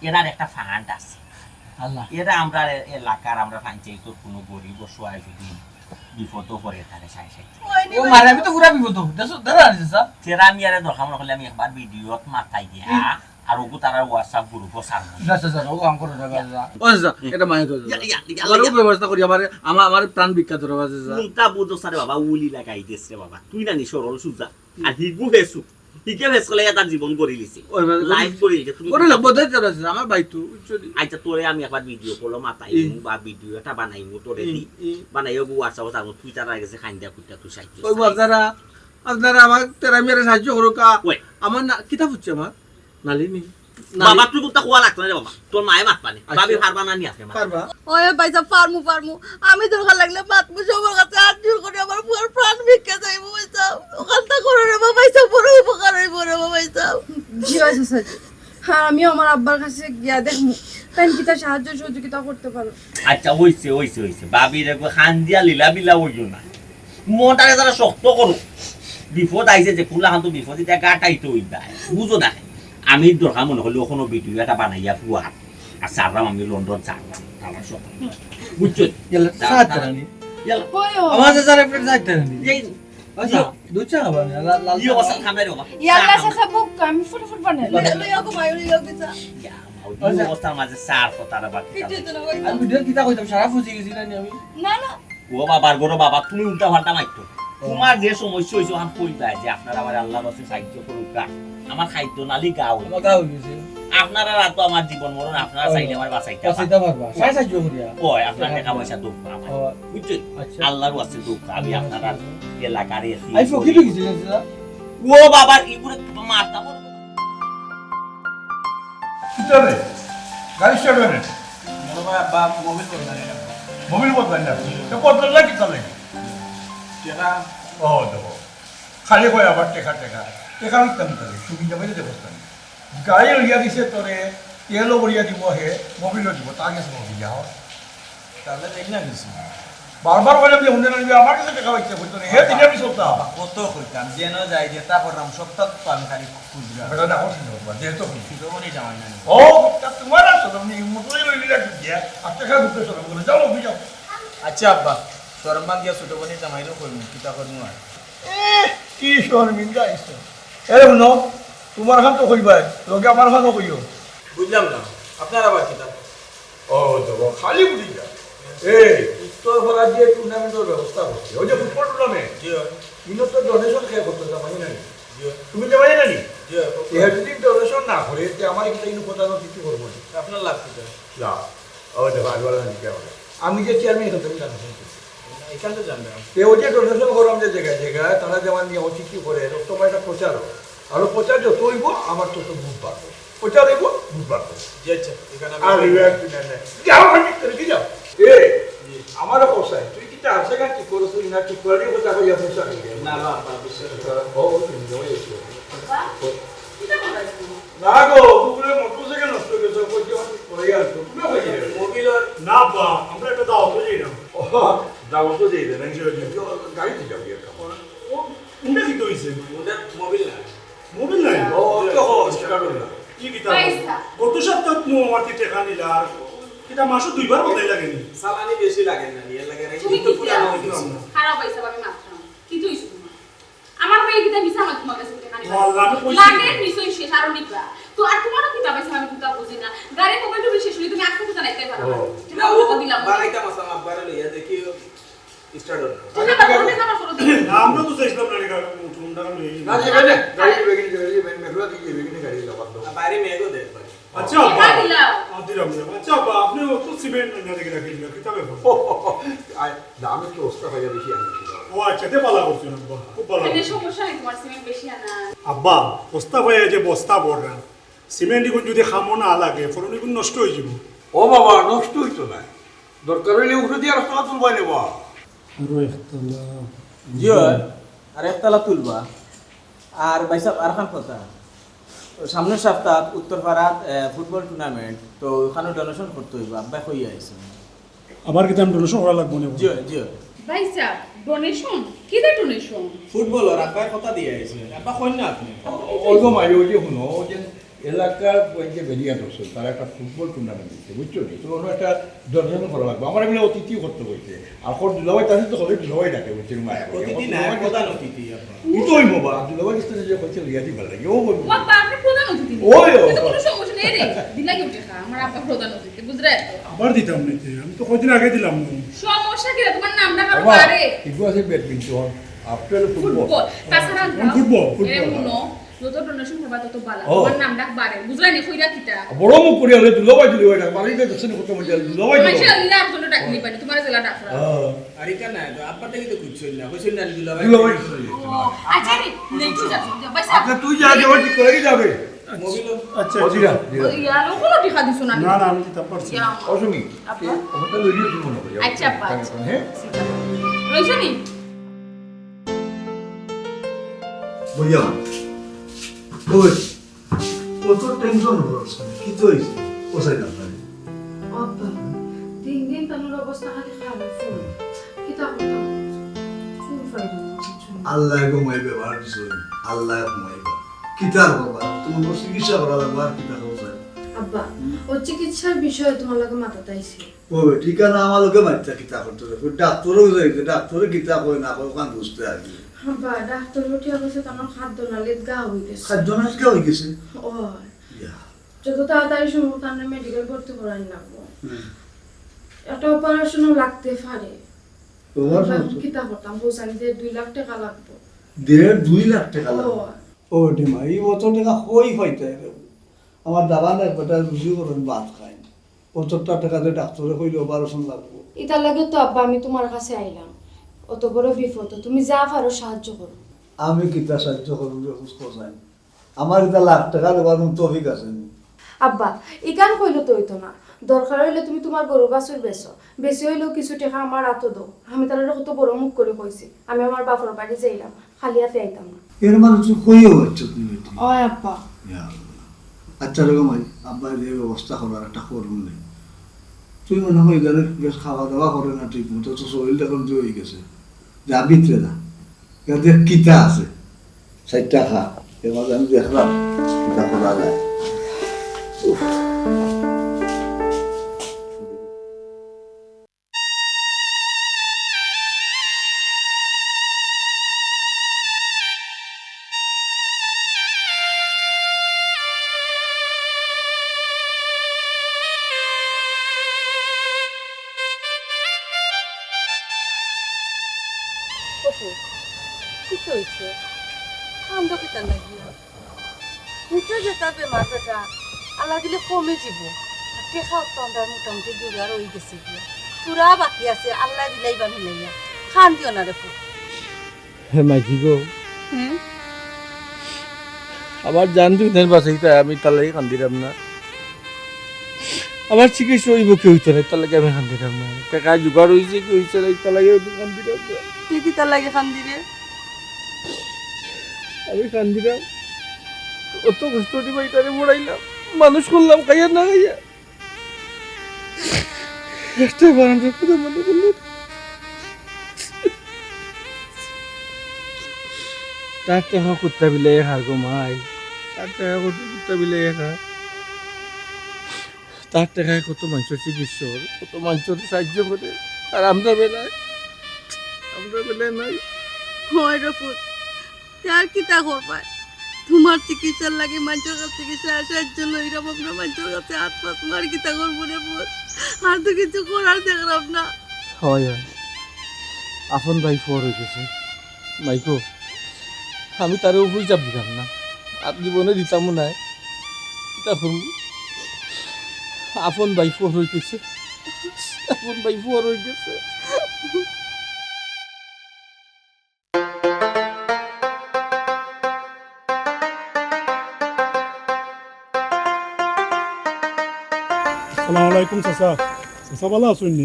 Speaker 4: এরার একটা ফান্ড আছে
Speaker 1: আল্লাহ
Speaker 4: এরা আমরা এলাকার আমরা পঞ্চায়েত কোনো গরিব সহায় যদি বিপদ করে তাহলে সাই সাই
Speaker 1: ও মারে আমি তো পুরা বিপদ দেখো দাঁড়া আছে স্যার
Speaker 4: তেরা আমি আরে দরকার মনে করলে আমি একবার ভিডিওত মাথায় দিয়া আর ওগো তারা হোয়াটসঅ্যাপ গ্রুপও সারবো
Speaker 1: আচ্ছা ও কাম করে দাও ও আচ্ছা এটা মানে তো আরো ব্যবস্থা করি আমার প্রাণ বিখ্যাত রে বাজে
Speaker 4: উল্টা বুঝো সারে বাবা উলি লাগাই দিস রে বাবা তুই না নি সরল সুজা আর হিগু হেসু হিকে হেস কলে তার জীবন করে লিছি লাইভ করে লিছি তুমি
Speaker 1: ওরে লাগবো দে আমার ভাই তো
Speaker 4: আচ্ছা তোরে আমি একবার ভিডিও করলো মাথায় বা ভিডিও এটা বানাইমু তোরে দি বানাইও হোয়াটসঅ্যাপ তার টুইটার আগে যে খাইন্দা কুইটা তুই সাইজ
Speaker 1: ওই আপনারা আমার তেরা মেরে সাহায্য করো কা আমার কিতাব হচ্ছে আমার নালিনি
Speaker 4: বাবা তুই কোনটা কোয়া লাগতো না রে বাবা তোর মায়ে মাত পানি ভাবি পারবা না নি আপনি
Speaker 1: পারবা
Speaker 2: ওই ভাই সাহেব পারমু আমি দরকার লাগলে মাতমু সবার কাছে হাত জোর করে আমার পুরো প্রাণ ভিক্ষা চাইবো ভাই সাহেব ওখানটা করে রে ভাই সাহেব বড় উপকার হইব রে ভাই সাহেব
Speaker 3: জি হয় চাচাজি, হ্যাঁ আমিও আমার আব্বার কাছে গিয়া দেখবো তাই কিতা সাহায্য সহযোগিতা করতে পারো।
Speaker 4: আচ্ছা হইছে ভাবি রে খান দিয়া লীলা বিলা হইও না মনটারে যারা শক্ত করো বিপদ আইছে যে কুলা খান তো বিপদ এটা গাটাইতে হইবা বুঝো না আমি দরকার মনে হলে কোনো ভিডিও এটা বানাইয়া ফুয়া আর সারলাম আমি লন্ডন চালাম আমার সব বুঝছো
Speaker 1: ইয়ালা সাথে রানি
Speaker 4: ইয়ালা
Speaker 3: কইও
Speaker 1: আমার স্যার একটা সাথে রানি
Speaker 4: এই
Speaker 1: আচ্ছা দুচা খাবা লাল
Speaker 4: ইয়ে ওসা খামে রে বাবা
Speaker 3: ইয়াল্লা চাচা বুক আমি ফুটফুট বানাই
Speaker 2: লইয়া গো মাই লইয়া গেছা
Speaker 4: ইয়ে ওসা মাঝে সার ফতারা বাকি
Speaker 2: কিছু তো না ভাই
Speaker 1: আমি ভিডিও কিতা কইতাম সারা ফুজি গেছি না আমি
Speaker 2: না
Speaker 4: ও বাবার গরো বাবা তুমি উল্টা পাল্টা মাইতো তোমার যে সমস্যা হইছে ওখান কইবা যে আপনারা আমার আল্লাহর কাছে সাহায্য করুক আমার খাদ্য নালি গাও
Speaker 1: কথা হই গেছে
Speaker 4: আপনারা রাত আমার জীবন মরণ আপনারা চাইলে আমার বাঁচাইতে
Speaker 1: কাছেটা পারবা সাহায্য করিয়া
Speaker 4: ওই আপনার টাকা পয়সা দুঃখ আমার বুঝছেন
Speaker 1: আচ্ছা
Speaker 4: আল্লাহর ওয়াসে দুঃখ আমি আপনারা এলাকার
Speaker 1: আই ফকির গেছি না
Speaker 4: ও বাবার ইগুরে মারতা বড়
Speaker 7: কিতারে গাড়ি স্টার্ট করে
Speaker 8: বা মোবাইল করতে
Speaker 7: মোবিল বদলাই না তো বদলাই কিতালে
Speaker 8: টেকা
Speaker 7: ও দেবো খালি কয় আবার টেকা নিতাম তাহলে সুবিধা পাইলে দেবো গাড়ি লইয়া দিছে তোরে তেলও বড়িয়া দিব হে মোবিলও দিব তার কাছে মোবিল যাও
Speaker 8: তাহলে দেখ না কিছু
Speaker 7: বারবার বলে যে উন্নয়ন নিবি আমার কাছে টাকা পাইছে বলতো হে তিনি আমি সপ্তাহ
Speaker 8: কত কইতাম যেন যাই যে তারপর রাম সপ্তাহ তো আমি খালি খুঁজলাম
Speaker 7: বেটা না করছি না যেহেতু
Speaker 8: সুযোগও জামাই না
Speaker 7: ও তোমার আসো তুমি মোটরই লইলি না দিয়া আর টাকা দিতে সব বলে যাও অফিস যাও
Speaker 8: আচ্ছা আব্বা তোর মা গিয়া ছোট বোনের জামাইরও করবো কিতা করবো আর
Speaker 7: কি শর্মিন্দা আইছে এরে শুনো তোমার খান তো কইবাই লগে আমার খানও কইও
Speaker 8: বুঝলাম না আপনার আবার কিতা
Speaker 7: ও দেখো খালি বুঝি যা এই উত্তর ভারত দিয়ে টুর্নামেন্টের ব্যবস্থা করছে ওই যে ফুটবল টুর্নামেন্ট
Speaker 8: জি
Speaker 7: কিন্তু তো ডোনেশন খেয়ে করতে জামাই নাই
Speaker 8: জি
Speaker 7: তুমি জামাই নানি
Speaker 8: জি
Speaker 7: এর যদি ডোনেশন না করে তে আমার কিন্তু ইনো প্রধান কিছু করবো না
Speaker 8: আপনার লাভ কিতা
Speaker 7: যা ও দেখো আজওয়ালা নিকে হবে আমি যে চেয়ারম্যান এটা তুমি জানো
Speaker 8: এখান তো জানবে
Speaker 7: এ ওই যে ডোনেশন করলাম যে জায়গায় জায়গায় তারা যেমন নিয়ে অতিথি করে তোমার একটা প্রচার হোক আরো প্রচার যত হইব আমার তত বুঝ পারবো প্রচার হইব বুঝ পারবো
Speaker 8: জি আচ্ছা এখানে
Speaker 7: আর যাও আমি করে কি যাও এ আমারও পোষায় তুই কি আছে কেন ঠিক করো তুই না ঠিক করে কথা কইয়া পোষা
Speaker 8: না না আপনার বিশ্বাস
Speaker 7: ও তুমি যাও এসো
Speaker 6: কিতা বলাইছো
Speaker 7: না গো গুগলে মোটরসাইকেল নষ্ট করেছো কইতে করে আর তুমি কই
Speaker 8: মোবিল আর
Speaker 5: না বা আমরা একটা দাও তো যাই না
Speaker 7: যাও তো যাই দেন গাড়িতে যাও ইয়া
Speaker 5: ও উন্ডে কি কইছে
Speaker 8: ওদের মোবিল না
Speaker 5: মোবাইল নাই
Speaker 7: ও তো হোস কারণ না
Speaker 5: কি কিতা
Speaker 6: পয়সা।
Speaker 5: গত সপ্তাহ মু আমার টাকা নিলা আর কিতা মাসে দুইবার বদলাই লাগেনি
Speaker 8: সালানি বেশি লাগে না নিয়ে লাগে না
Speaker 6: তুমি
Speaker 8: কিন্তু
Speaker 6: কি
Speaker 8: পুরানো
Speaker 6: দিয়া?
Speaker 8: হয়ে গেছে
Speaker 6: খারাপ হইছে আমি মাত্রাম কি তুইছো তোমার আমার মেয়ে কিতা মিছা আমার তোমার কাছে টাকা নিবা
Speaker 5: আল্লাহ, আমি কইছি।
Speaker 6: লাগে নিশ্চয়ই শেষ আরো নিবা তো আর তোমারও কিতা পাইছে আমি কিতা বুঝি না গাড়ি কমেন্ট শেষ হইলে তুমি আজকে কথা নাইতে পারো না ঠিক
Speaker 8: না
Speaker 6: আছে
Speaker 8: ও
Speaker 6: তো দিলাম
Speaker 8: বারাইতা মাসা মাকবারে লইয়া দেখি স্টার্ট হলো
Speaker 6: ঠিক আছে বলে আমার করে দিলাম
Speaker 5: না আমরা তো চাইছিলাম না রেখা মুন্ডা কাম নেই
Speaker 7: না যাবে না গাড়ি বেগিন মেঘলা দিকে বেগিন গাড়ি লাগাত দাও
Speaker 8: বাইরে মেঘও দেখ ভাই
Speaker 5: আচ্ছা
Speaker 6: টাকা
Speaker 5: আব্বা
Speaker 6: দিলাম
Speaker 5: দিলাম দিলাম আচ্ছা আব্বা আপনি তো সিমেন্ট না দেখে রাখেন না কিতা ব্যাপার
Speaker 7: দামে তো অবস্থা হয়ে বেশি আমি
Speaker 5: ও আচ্ছা তে ভালো করছেন আব্বা খুব ভালো
Speaker 6: এনে
Speaker 5: করছেন।
Speaker 6: সমস্যা নেই তোমার সিমেন্ট বেশি আনা
Speaker 5: আব্বা বস্তা হয়ে যে বস্তা বড়রা সিমেন্ট ইগুন যদি খামো না লাগে ফলন ইগুন নষ্ট হয়ে যাব
Speaker 7: ও বাবা নষ্ট হইতো না দরকার হইলে উঠে দিয়ে রাস্তা তুলবাই নেবা
Speaker 5: আরো একতলা
Speaker 8: জি আর একতলা তুলবা আর ভাইসাব আর খান কথা সামনের সপ্তাহ উত্তরপাড়াত ফুটবল টুর্নামেন্ট তো ওখানে ডোনেশন করতে হইব আব্বা কইয়া আইছে
Speaker 5: আবার কি দাম ডোনেশন করা লাগবে না
Speaker 8: জি জি
Speaker 6: ভাই স্যার ডোনেশন কিটা ডোনেশন
Speaker 8: ফুটবলর আব্বাই কথা দিয়ে আইছে আব্বা কই না আপনি
Speaker 7: ওই গো মাই ওই যে শুনো ওই যে এলাকার ওই যে বেরিয়া দর্শ তারা একটা ফুটবল টুর্নামেন্ট দিচ্ছে বুঝছো নি তো ওরা একটা ডোনেশন করা লাগবে আমার এমনি অতিথি করতে বলছে এখন দুলাভাই তাহলে তো হলে দুলাভাই ডাকে বলছে মায়া
Speaker 8: অতিথি না প্রধান অতিথি আপনার
Speaker 7: কিন্তু ওই বাবা দুলাভাই স্থানে যে করছে লিয়া দিবা লাগে ও বলবো
Speaker 6: ও আপনি প্রধান অতিথি
Speaker 7: ওই ও।
Speaker 6: কিন্তু কোনো সমস্যা নেই রে দিলা কি উঠে খা আমার আপা প্রধান অতিথি বুঝলে
Speaker 5: আবার দিতাম না আমি তো কয়দিন আগে দিলাম না
Speaker 6: সমস্যা কি রে? তোমার নামটা কারো
Speaker 7: বাবা
Speaker 6: পারে
Speaker 7: এগুলো আছে ব্যাডমিন্টন আফটার ফুটবল
Speaker 6: ফুটবল তাছাড়া
Speaker 5: ফুটবল,
Speaker 6: এ
Speaker 5: ফুটবল।
Speaker 6: শুনো যত ডোনেশন হবে তত ভালো
Speaker 7: ও।
Speaker 6: তোমার নামটা বাড়ে বুঝলাই নি কইরা কিটা
Speaker 7: বড় মুখ করে হলে দুলাভাই ডাক মালিক দেখছেন কত মজা দুলাভাই
Speaker 6: মাইছে আলিরা আপনি ডাকলি পানি তোমার জেলা ডাকরা
Speaker 8: আর ইকা না আব্বা থেকে তো কইছই না কইছই না দুলাভাই
Speaker 7: দুলাভাই
Speaker 6: আচ্ছা রে নেক্সট যাচ্ছি ভাই স্যার
Speaker 7: আপনি তুই যা যাবে ঠিক করে যাবে
Speaker 8: মোবিল
Speaker 5: আচ্ছা
Speaker 7: অজিরা
Speaker 6: ইয়ালো কোনো টিকা দিছো না
Speaker 5: না না আমি দিতাম পারছি না।
Speaker 7: অসুমি
Speaker 6: আপা
Speaker 7: ওটা লইও তুমি মনে করি
Speaker 6: আচ্ছা আপা
Speaker 7: হ্যাঁ
Speaker 6: রইছে নি
Speaker 9: বুঝলাম ওই কত টেনশন হচ্ছে কি তো হয়েছে পোষাই না পারে
Speaker 3: আব্বা দিন দিন তানোর অবস্থা খালি খারাপ ফুল কিতা করতাম ফুল ফাইল
Speaker 9: আল্লাহ ঘুমাইবে বার কিছু আল্লাহ ঘুমাইবে কিতার বাবা তোমার চিকিৎসা করা লাগবে আর কিতা হচ্ছে
Speaker 3: আব্বা ও চিকিৎসার বিষয়ে তোমার লাগে মাথা তাইছে
Speaker 9: ওই ঠিকানা আমাকে মাইতা কিতা করতে হবে ডাক্তারও যাইছে ডাক্তারে কিতা কই না কই ওখান বুঝতে আগে
Speaker 3: আব্বা ডাক্তার উঠিয়া গেছে তোমার খাদ্য নালিত গা হয়ে গেছে
Speaker 9: খাদ্য নাশকা হয়ে গেছে
Speaker 3: ও যত তাড়াতাড়ি সম্ভব তার মেডিকেল ভর্তি করাই লাগবো একটা অপারেশনও লাগতে পারে
Speaker 9: তোমার
Speaker 3: কিতা করতাম বলছেন যে 2 লাখ টাকা লাগবে
Speaker 9: 1.5-2 লাখ টাকা
Speaker 3: ও
Speaker 9: লাগবে ও ডিমা এই অত টাকা কই পাইতে আমার দাদা না বেটা বুঝি করেন ভাত খাই 75 টাকা দিয়ে ডাক্তারে কইলে অপারেশন লাগবে
Speaker 3: এটা লাগে তো আব্বা আমি তোমার কাছে আইলাম অত বড় বিপদ তুমি যা পারো সাহায্য করো
Speaker 9: আমি কিতা সাহায্য করব বুঝতে চাই আমার এটা লাখ টাকা দেওয়ার মতো তৌফিক আছে
Speaker 3: আব্বা ইকান কইলো তো হইতো না দরকার হইলে তুমি তোমার গরু বাছুর বেচো বেশি হইলেও কিছু টাকা আমার হাতে দাও আমি তাহলে কত বড় মুখ করে কইছি আমি আমার বাপর বাড়ি যাইলাম খালি হাতে আইতাম না
Speaker 9: এর মানে তুই কইও হচ্ছে তুমি
Speaker 3: ও আব্বা
Speaker 9: আচ্ছা রকম আব্বা এই ব্যবস্থা করার একটা করুন নেই তুই মনে হয় এখানে বেশ খাওয়া দাওয়া করে না ঠিক মতো তো শরীরটা এখন হয়ে গেছে যা ভিতরে না এখানে কিতা আছে 60 টাকা এবার আমি দেখলাম কিতা করা যায়
Speaker 2: ওপো কি তো হইছে কান্দ কিতা লাগিয়া নিশ্চয় যেটা বেমার বেটা আল্লাহ দিলে কমে যাব টেকা তো আমরা মোটামুটি জোগাড় হয়ে গেছে গিয়া তোরা বাকি আছে আল্লাহ দিলাই বা মিলাইয়া খান দিও না রে ফুট
Speaker 1: হে মাইকি গো
Speaker 2: হুম
Speaker 1: আবার জান তুই নেন বাসাইতা আমি তার লাগে কান্দিরাম না আবার চিকিৎসা হইব কি হইতে না তার লাগে আমি কান্দিরাম না টাকা জোগাড় হয়েছে কি হয়েছে না তার লাগে আমি কান্দিরাম না
Speaker 2: তুই কি তার লাগে খান দিলে
Speaker 1: আমি কান্দিরাম অত কষ্ট দিবা এটারে মোড়াইলাম মানুষ করলাম খাইয়া না খাইয়া একটা বারান্দার কথা মনে করলো তার টাকা কুত্তা বিলাই খার গো মাই তার টাকা কুত্তা বিলাই খা তার টাকায় কত মানুষের চিকিৎসা কত মানুষের সাহায্য করে আর আমরা বেলায় নাই
Speaker 2: হয় রে ফুট আর কি তা করবাই তোমার চিকিৎসার লাগে মানুষের কাছ থেকে সাহায্য লইরাম আমরা মানুষের কাছে হাত পাত মার কি তা করবো রে ফুট আর তো কিছু করার দেখলাম না
Speaker 1: হয় হয় আপন ভাই ফোর হয়ে গেছে মাইকো আমি তার উপর চাপ দিতাম না আর জীবনে দিতামও নাই তখন আপন ভাই ফোর হয়ে গেছে আপন ভাই ফোর হয়ে গেছে
Speaker 5: আসসালামু আলাইকুম চাচা চাচা ভালো আছেন নি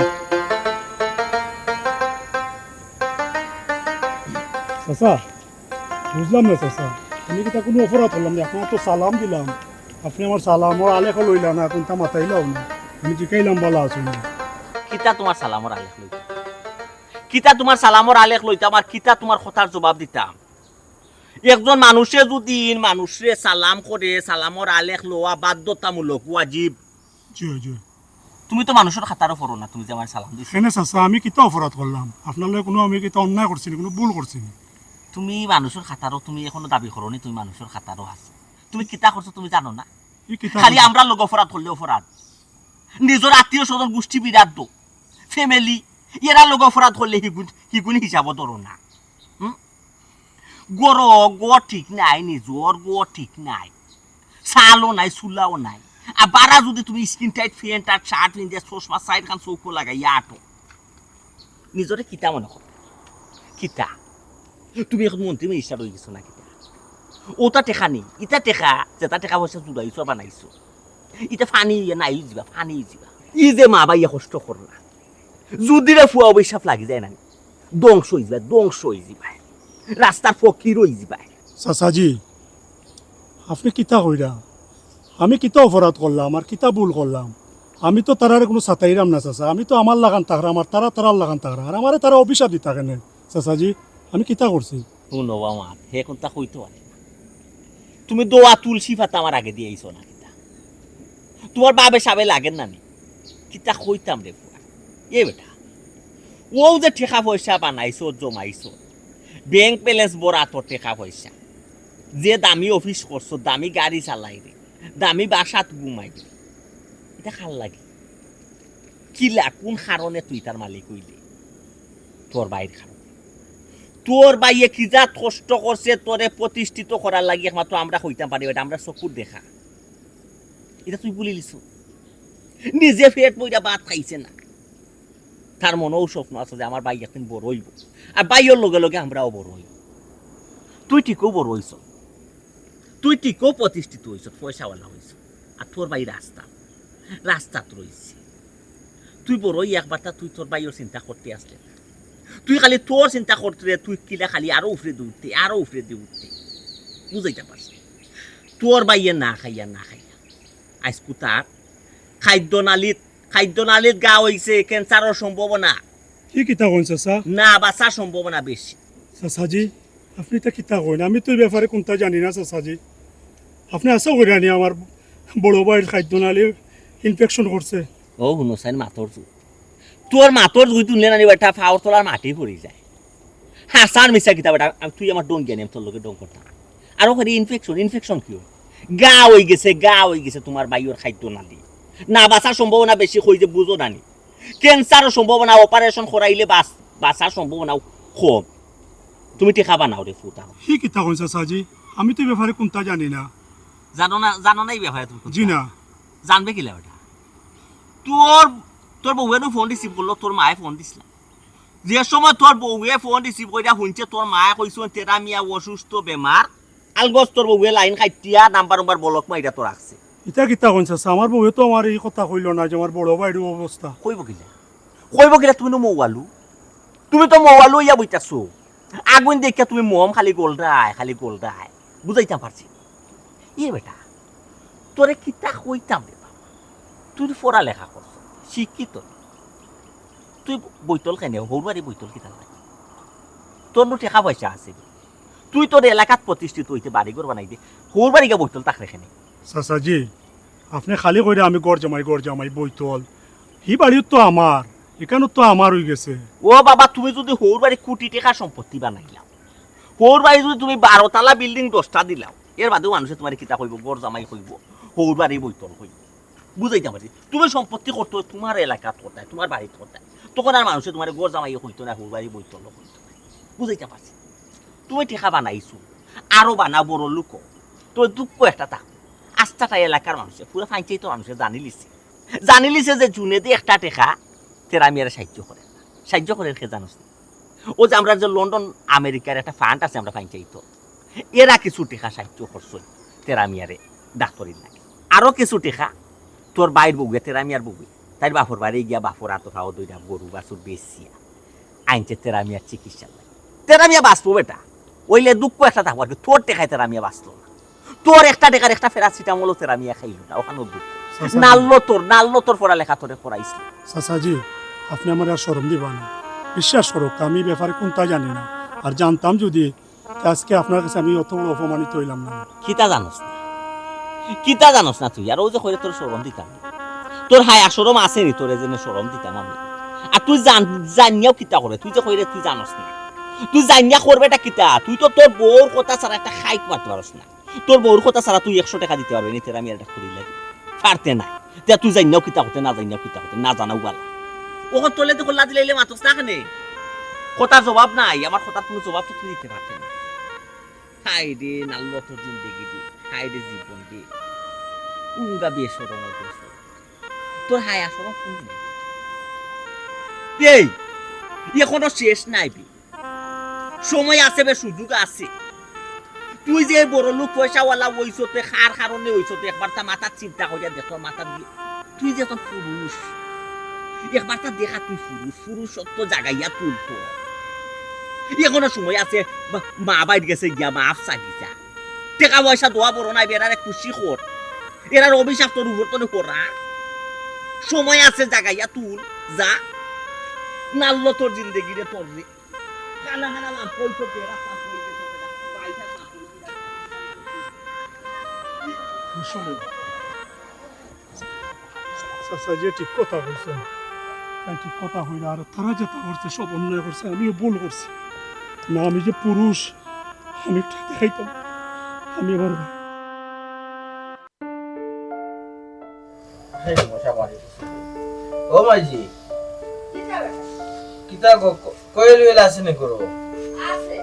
Speaker 5: চাচা বুঝলাম না চাচা আমি কি তা কোনো অপরাধ করলাম না আপনার তো সালাম দিলাম আপনি আমার সালামর আলেখা লইলা না কোনটা মাথাইলাও না আমি জিকাইলাম ভালো আছেন নি
Speaker 4: কিতা তোমার সালামর আলেখ লইতাম কিতা তোমার সালামর আলেখ লইতাম আর কিতা তোমার কথার জবাব দিতাম একজন মানুষে যদি মানুষে সালাম করে সালামর আলেখ লওয়া বাধ্যতামূলক ওয়াজিব
Speaker 5: জি জি
Speaker 4: তুমি তো মানুষের খাতারও পড়ো না তুমি যে আমার সালাম দিছো
Speaker 5: এখানে চাচা আমি কিতা অপরাধ করলাম আপনার লগে কোনো আমি কিতা অন্যায় করছি নি, কোনো ভুল করছি নি।
Speaker 4: তুমি মানুষের খাতারও তুমি এখনো দাবি করো নি তুমি মানুষের খাতারও আছো তুমি কিতা করছো তুমি জানো না
Speaker 5: ই কিতা
Speaker 4: খালি আমরা লোক অপরাধ করলে অপরাধ নিজের আত্মীয় স্বজন গোষ্ঠী বিরাট দো ফ্যামিলি এরা লোক অপরাধ করলে হিগুন হিসাবও ধরো না গড় গো ঠিক নাই নিজর গো ঠিক নাই চালও নাই চুলাও নাই আর বারা যদি তুমি skin tight fan tight shirt পিন্ধে চশমা সাইড খান চৌকো লাগাই আটো নিজরে কিতা মনে করো কিতা তুমি এখন মন্ত্রী মিনিস্টার হয়ে গেছো না কিতা ওটা টেকা নেই ইটা টেকা যেটা টেকা পয়সা জুড়াইছো বানাইছো ইটা ফানি নাই যাবা ফানি যাবা ই যে মা বাইয়া কষ্ট করলা যদি রে ফুয়া অবৈশাপ লাগি যায় না ধ্বংস হয়ে যাবা রাস্তার ফকির হয়ে যাবা
Speaker 5: চাচাজি আপনি কিতা কইরা আমি কিতা অপরাধ করলাম আর কিতা ভুল করলাম আমি তো তারার কোনো সাতাইরাম না চাচা আমি তো আমার লাগান তাকরা আমার তারার লাগান তাকরা আর আমারে তারা অভিশাপ দিতা কেন চাচাজি আমি কিতা করছি
Speaker 4: শুনো আমার হে কোনটা কইতে পারে না তুমি দোয়া তুলসী পাতা আমার আগে দিয়েছো না কিতা তোমার বাবে সাবে লাগেন না নি কিতা কইতাম রে ফুয়া এ বেটা ও যে টেকা পয়সা বানাইছো জমাইছো ব্যাংক ব্যালেন্স বড়া তোর টেকা পয়সা যে দামি অফিস করছো দামি গাড়ি চালাই রে দামি বাসাত ঘুমাই রে এটা খাল লাগে কিলা কোন কারণে তুই তার মালিক হইলি তোর বাইর কারণে তোর বাইয়ে কি যা কষ্ট করছে তোরে প্রতিষ্ঠিত করার লাগি একমাত্র আমরা হইতাম পারি এটা আমরা চকুর দেখা এটা তুই বলিলিস নিজে ফেট বইটা ভাত খাইছে না তার মনেও স্বপ্ন আছে যে আমার বাই একদিন বড় হইব আর বাইয়ের লগে লগে আমরাও বড় হইব তুই ঠিকও বড় হইছ তুই ঠিকও প্রতিষ্ঠিত হইছ পয়সাওয়ালা হইছ আর তোর বাই রাস্তাত রয়েছে তুই বড় হই একবার তুই তোর বাইয়ের চিন্তা করতে আসলে না তুই খালি তোর চিন্তা করতে তুই কিলা খালি আরো উফরে দিয়ে উঠতে বুঝাইতে পারছি তোর বাইয়ে না খাইয়া আজকু তার খাদ্য নালীত গা হইছে ক্যান্সারের সম্ভাবনা
Speaker 5: কি কিতা কইন চাচা
Speaker 4: না বাঁচার সম্ভাবনা বেশি
Speaker 5: চাচাজি আপনি তা কিতা কইন আমি তো এই ব্যাপারে কোনটা জানি না চাচাজি আপনি আশা করি আনি আমার বড় ভাইয়ের খাদ্যনালী ইনফেকশন করছে
Speaker 4: ও হুনসাইন তোর মাতর জুই তুললে না বেটা ফাওয়ার তোলার মাটি পড়ে যায় হাসান মিশা কিতা বেটা তুই আমার ডং জ্ঞানী তোর লোকে ডং করতাম আর ওখানে ইনফেকশন কি গা হয়ে গেছে তোমার বাইয়ের খাদ্য নালী না বাঁচার সম্ভাবনা বেশি হই যে বুঝো নানি ক্যান্সারের সম্ভাবনা অপারেশন করাইলে বাঁচার সম্ভাবনাও কম তুমি টেকা বানাও রে ফুটা
Speaker 5: হি কিতা কইন চাচাজি আমি তো এই ব্যাপারে কোনটা জানি না
Speaker 4: জানো না এই ব্যাপারে তুমি
Speaker 5: জি না
Speaker 4: জানবে কি ওটা তোর তোর বউয়ের ফোন রিসিভ করলো তোর মায়ে ফোন দিছিল যে সময় তোর বউয়ে ফোন রিসিভ করিয়া শুনছে তোর মায়ে কইছো তেরা মিয়া অসুস্থ বেমার আলগস তোর বউয়ে লাইন খাইতিয়া নাম্বার বলক মাইরা তো রাখছে
Speaker 5: ইটা কিতা কইন চাচা আমার বউয়ে তো আমার এই কথা কইল না যে আমার বড় ভাইয়ের অবস্থা
Speaker 4: কইব কিলা তুমি তো মৌয়ালু ইয়া বইতাছো আগুন দেখিয়া তুমি মম খালি গোলদায় বুঝাইতাম পারছি ইয়ে বেটা তোরে কিতা কইতাম রে বাবা তুই পড়ালেখা করছ শিক্ষিত তুই বইতল কেন হৌরবাড়ি বইতল কিতা লাগে তোর নো টাকা পয়সা আছে তুই তোর এলাকাত প্রতিষ্ঠিত হইতে বাড়িঘর বানাই দে হৌরবাড়ি গা বইতল তাক রেখে নেই
Speaker 5: চাচাজি আপনি খালি কইরা আমি গড় জামাই বইতল হি বাড়িও তো আমার এখানে তো আমার হয়ে গেছে
Speaker 4: ও বাবা তুমি যদি হৌরবাড়ি কোটি টাকার সম্পত্তি বানাইলাম হৌরবাড়ি যদি তুমি 12 তলা বিল্ডিং 10টা দিলাও এর বাদেও মানুষে তোমার কিতা কইব গড় জামাই কইব হৌরবাড়ি বইতল কইব বুঝাইতে পারছি তুমি সম্পত্তি করতো তোমার এলাকাত কোথায় তোমার বাড়িতে কোথায় তখন আর মানুষে তোমার গড় জামাই কইতো না হৌরবাড়ি বইতল কইতো বুঝাইতে পারছি তুমি টেকা বানাইছো আরো বানা বড় লোক তোর দুঃখ একটা থাক আস্থাটা এলাকার মানুষে পুরো ফাইনচাই তো মানুষে জানি লিছে যে জুনে দিয়ে একটা টেকা তেরা মেয়েরা সাহায্য করে রেখে জানোস না ও যে আমরা যে লন্ডন আমেরিকার একটা ফান্ড আছে আমরা ফাইনচাই তো এরা কিছু টেকা সাহায্য করছো তেরা মেয়ারে ডাক্তারির লাগে আরো কিছু টেকা তোর বাইর বউয়ে তেরা মেয়ার বউয়ে তাই বাপর বাড়ি গিয়া বাপর আতো খাওয়া দইটা গরু বাছুর বেশিয়া আইনছে তেরা মেয়ার চিকিৎসা লাগে তেরা মেয়া বাঁচবো বেটা ওইলে দুঃখ একটা থাকবো আর তোর টেকায় তেরা মেয়া বাঁচলো না তোর একটা টেকার একটা প্যারাসিটামল তেরা মেয়া খাইলো না ওখানে দুঃখ নাল্লো তোর পড়ালেখা তোরে পড়াইছিল
Speaker 5: চাচাজি আপনি আমার আর শরম দিবা না বিশ্বাস করো আমি ব্যাপারে কোনটা জানি না আর জানতাম যদি আজকে আপনার কাছে আমি অত অপমানিত হইলাম না
Speaker 4: কিতা জানোস না তুই আর ও যে কইরে তোর শরম দিতাম তোর হায়া শরম আছে নি তোরে জেনে শরম দিতাম আমি আর তুই জানিয়াও কিতা করে তুই যে কইরে তুই জানোস না তুই জানিয়া করবে এটা কিতা তুই তো তোর বউর কথা ছাড়া একটা খাইক মারতে পারস না তোর বউর কথা ছাড়া তুই 100 টাকা দিতে পারবি না তেরা আমি এটা করি লাগে পারতে না তে তুই জানিয়াও কিতা করতে না জানিয়াও কিতা করতে না জানাও গালা ওখান তোলে তো খোলা দিলে মাতস না কেনে কথার জবাব নাই আমার কথার কোনো জবাব তো তুই দিতে পারতে না হাই রে নাল্লো তোর জিন্দেগি দি হাই রে জীবন দি উঙ্গা বেসরম তোর হায়া সরম কোন দিন এই এখনো শেষ নাই বি সময় আছে বে সুযোগ আছে তুই যে বড় লোক পয়সাওয়ালা হইছতে খার কারণে হইছতে একবার তা মাথা চিন্তা করিয়া দেখো মাথা দিয়ে তুই যে তোর পুরুষ একবার তা দেখা তুই পুরুষত্ব জাগাইয়া তুলতো এখনো সময় আছে মা বাইর গেছে গিয়া মা আফসা গিয়া টাকা পয়সা দোয়া বড় নাই বেড়ারে খুশি কর এরার অভিশাপ তোর উপর তোর করা সময় আছে জাগাইয়া তুল যা নাল্লো তোর জিন্দেগি রে তোর রে কানা কানা লাভ কই তো বেড়া পাপ হই গেছে বেটা পাইছা
Speaker 5: চাচাজি ঠিক কথা বলছে তাই ঠিক কথা হইল আর তারা যেটা করছে সব অন্যায় করছে আমিও ভুল করছি না আমি যে পুরুষ আমি দেখাইতাম আমি আবার
Speaker 8: ও মাইজি কিতা কইল হইলা আছে নে করো
Speaker 2: আছে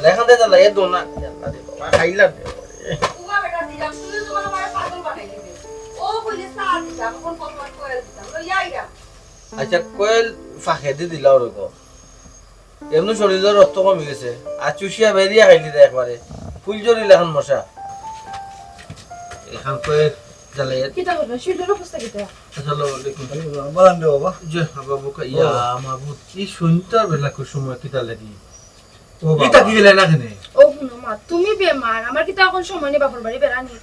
Speaker 8: লেখা দে তালা এ দোনা জানা দে বাবা খাইলা দে
Speaker 2: উমা বেটা দিলাম তুই তো মানে পাগল বানাই দিবি ও বলে সাথ দিলাম কোন কথা কইল দিলাম লইয়া
Speaker 8: আচ্ছা কইল ফাখে দি দিলাও রকো এমন শরীরের রক্ত কমে গেছে আর চুষিয়া বেরিয়া খাইলি দে একবারে ফুলজরি লেখান মশা এখান কইল জ্বালাই
Speaker 3: কিতা করবে শরীরের অবস্থা কিতা
Speaker 8: আসসালামু আলাইকুম
Speaker 9: বলান দে বাবা
Speaker 8: জি বাবু ইয়া মাহবুব কি শুনতার বেলা কো সময় কিতা লাগি
Speaker 9: ও এটা কি গেলে না কেনে
Speaker 3: ও শুনো মা তুমি বেমার আমার কিতা এখন সময় নেই বাপর বাড়ি বেড়ানি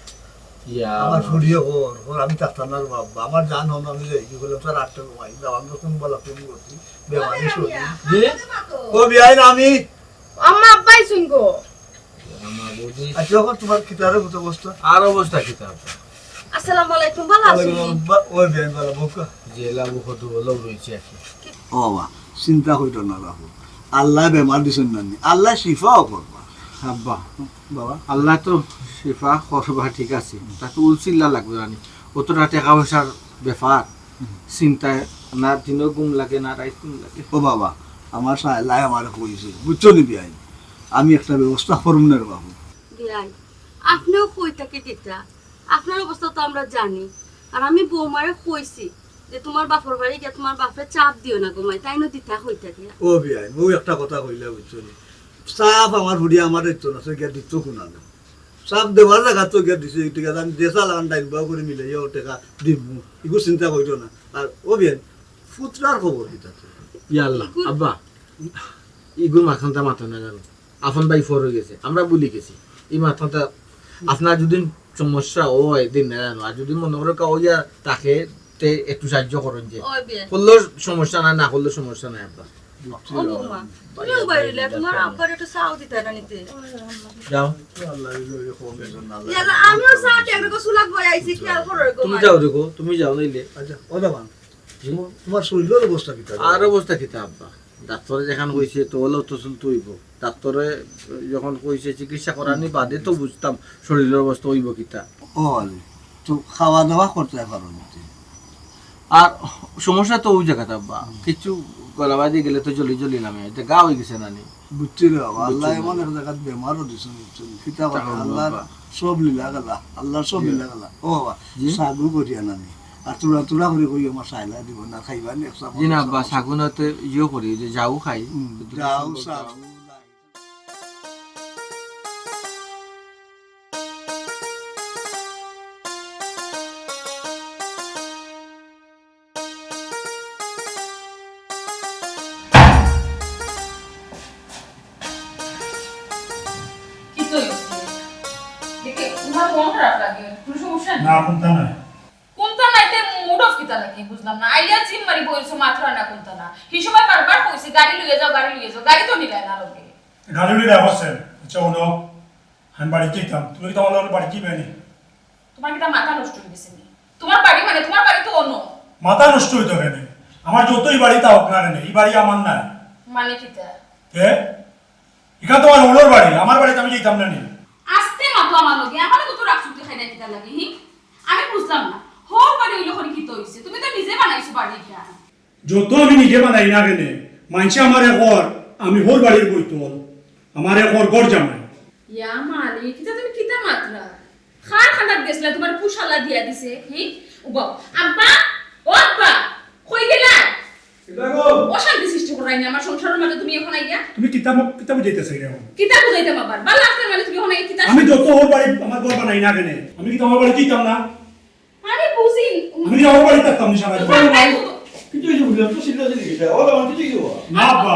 Speaker 8: ইয়া
Speaker 9: আমার ফুরিয়ে ওর আমি থাকতাম না বাবা আমার জান হন আমি কি বললাম স্যার 8 টাকা ভাই দাও আমি কোন বলা কোন করছি বেমানি শুনি জি ও বিয়াই না আমি
Speaker 3: আম্মা আব্বাই শুনগো
Speaker 9: আচ্ছা এখন তোমার কিতারে কত অবস্থা
Speaker 8: আর অবস্থা কিতা
Speaker 2: আসসালামু আলাইকুম ভালো আছেন
Speaker 9: ওই বেন বলা বোকা
Speaker 8: জেলা বহুত লোক রয়েছে আর কি
Speaker 9: ও বাবা চিন্তা কইতো না বাবু আল্লাহ বেমার দিছেন না আল্লাহ শিফাও করবা
Speaker 1: আব্বা
Speaker 9: বাবা
Speaker 1: আল্লাহ তো শিফা করবা ঠিক আছে তাকে উলচিল্লা লাগবে জানি অতটা টাকা পয়সার ব্যাপার চিন্তায় না দিনও ঘুম লাগে না রাত ঘুম লাগে
Speaker 9: ও বাবা আমার সাহেলাই আমার কইছে বুঝছো নি বিয়াই আমি একটা ব্যবস্থা করুন না রে বাবু।
Speaker 2: বিয়াই আপনিও কই থাকে দিতা, আপনার অবস্থা তো আমরা জানি। আর আমি বৌমারে কইছি যে তোমার বাপর বাড়ি গিয়ে তোমার বাপরে চাপ দিও না গোমাই, তাই না দিতা হই থাকে।
Speaker 9: ও বিয়াই ও একটা কথা কইলা বুঝছো নি, সাপ আমার হুড়ি আমার দিত না, গিয়া দিত কোনা না, সাপ দেওয়ার জায়গা তো গিয়া দিছে, ঠিক আছে আমি দেশা লাগান টাইম বাউ করে মিলে ও টাকা দিব, এগুলো চিন্তা করিও না। আর ও বিয়াই ফুটরার খবর দিতাছে।
Speaker 1: ইয়াল্লা আব্বা ইগুর মাথানটা মাথা না জানো, আপন ভাই ফর হয়ে গেছে, আমরা বলি গেছি এই মাথাটা আপনার যদি সমস্যা হয় দিন না জানো, আর যদি মনে করো কাউয়া তাকে তে একটু সাহায্য করেন, যে
Speaker 2: ওই বিয়াই
Speaker 1: করলেও সমস্যা নাই, না করলেও সমস্যা নাই আব্বা।
Speaker 2: ও বৌমা তুমিও বাইরে তোমার আব্বার একটু চাও দিতা না নিতে।
Speaker 1: যাও
Speaker 9: আল্লাহ এই খবর দেন না।
Speaker 2: ইয়ালা আমিও চা টেঙ্গা সুলাক বই আইছি, খেয়াল করো
Speaker 1: তুমি
Speaker 2: গোমাই।
Speaker 1: যাও রেখো, তুমি যাও নইলে
Speaker 9: আচ্ছা ও দামান তোমার শরীরের অবস্থা কি তার?
Speaker 1: আর অবস্থা কিতা আব্বা, ডাক্তারে যেখান কইছে তো হলেও তো চলতে হইব, ডাক্তারে যখন কইছে চিকিৎসা করানি বাদে তো বুঝতাম শরীরের অবস্থা হইব কিতা।
Speaker 9: ও তো খাওয়া দাওয়া করতে পারো না?
Speaker 1: আর সমস্যা তো ওই জায়গাটা আব্বা, কিছু গলাবাদি গেলে তো জলি জলি নামে, এটা গা হয়ে গেছে নানি।
Speaker 9: বুঝছি রে বাবা, আল্লাহ এমন এক জায়গায় বেমারও দিছে, ফিতা আল্লাহ সব লীলা গেলা, আল্লাহ সব লীলা গেলা। ও বাবা সাগু করিয়া নানি, আর তোরা তোরা করে কই আমার সাইলা দিব না, খাইবা নি একসাথে?
Speaker 1: জি না আব্বা, শাগুনতে ইয়েও করি যে যাও খাই,
Speaker 9: যাও সাগু
Speaker 6: কি তো হইছে দেখে তোমার মন খারাপ লাগে, কোনো সমস্যা নেই?
Speaker 5: না কোনটা না
Speaker 6: কোনটা নাইতে মুড অফ কিতা লাগে বুঝলাম না। আইডিয়া চিম মারি বইছো মাথা না কোনটা না, কি সময় বারবার কইছে গাড়ি লইয়ে যাও গাড়ি লইয়ে যাও, গাড়ি তো নিলাই না লগে।
Speaker 5: গাড়ি উড়ে আসছে। আচ্ছা ওনো আমি বাড়ি যেতাম, তুমি কি তোমার বাড়ি কি বেনি?
Speaker 6: তোমার কিটা মাথা নষ্ট হয়ে গেছে নি? তোমার বাড়ি মানে তোমার বাড়ি তো অন্য।
Speaker 5: মাথা নষ্ট হইতো কেন? আমার যতই বাড়ি তা আপনার নেই, এই বাড়ি আমার না।
Speaker 6: মানে কিটা?
Speaker 5: কে এখানে তোমার ওলোর বাড়ি, আমার বাড়িতে আমি যেতাম না নি।
Speaker 6: আস্তে মাথা আমার লগে আমার তো রাখছুতে খাই না কিটা লাগে হি? আমি বুঝলাম না হোর বাড়ি হইলো করে কি তো হইছে? তুমি তো নিজে বানাইছো বাড়িটা।
Speaker 5: যত আমি নিজে বানাই না কেন, মানছে আমার ঘর, আমি হোর বাড়ির বইতল, আমার ঘর ঘর জামাই।
Speaker 6: ইয়া মালি কিটা তুমি কিটা মাত্রা খার খানাত গেছলা তোমার পুশালা দিয়া দিছে হি? উবা আব্বা ও আব্বা কই গেলা? অশান্তি সৃষ্টি করাই না আমার সংসারের মধ্যে, তুমি এখন আইয়া
Speaker 5: তুমি কিতাব কিতাব যেতেছে এখন?
Speaker 6: কিতা বুঝাইতাম আবার বাল লাগতে মানে তুমি এখন আইয়া কিতা?
Speaker 5: আমি যত হোর বাড়ি আমার ঘর বানাই না কেন, আমি কি তোমার বাড়ি যেতাম না?
Speaker 6: আমি বুঝি
Speaker 5: আমি কি আমার বাড়ি থাকতাম না সারা জীবন?
Speaker 7: কিন্তু এই যে বুঝলাম তো সিদ্ধা দিলি এটা ওলা মানে ঠিক আছে
Speaker 5: না আব্বা,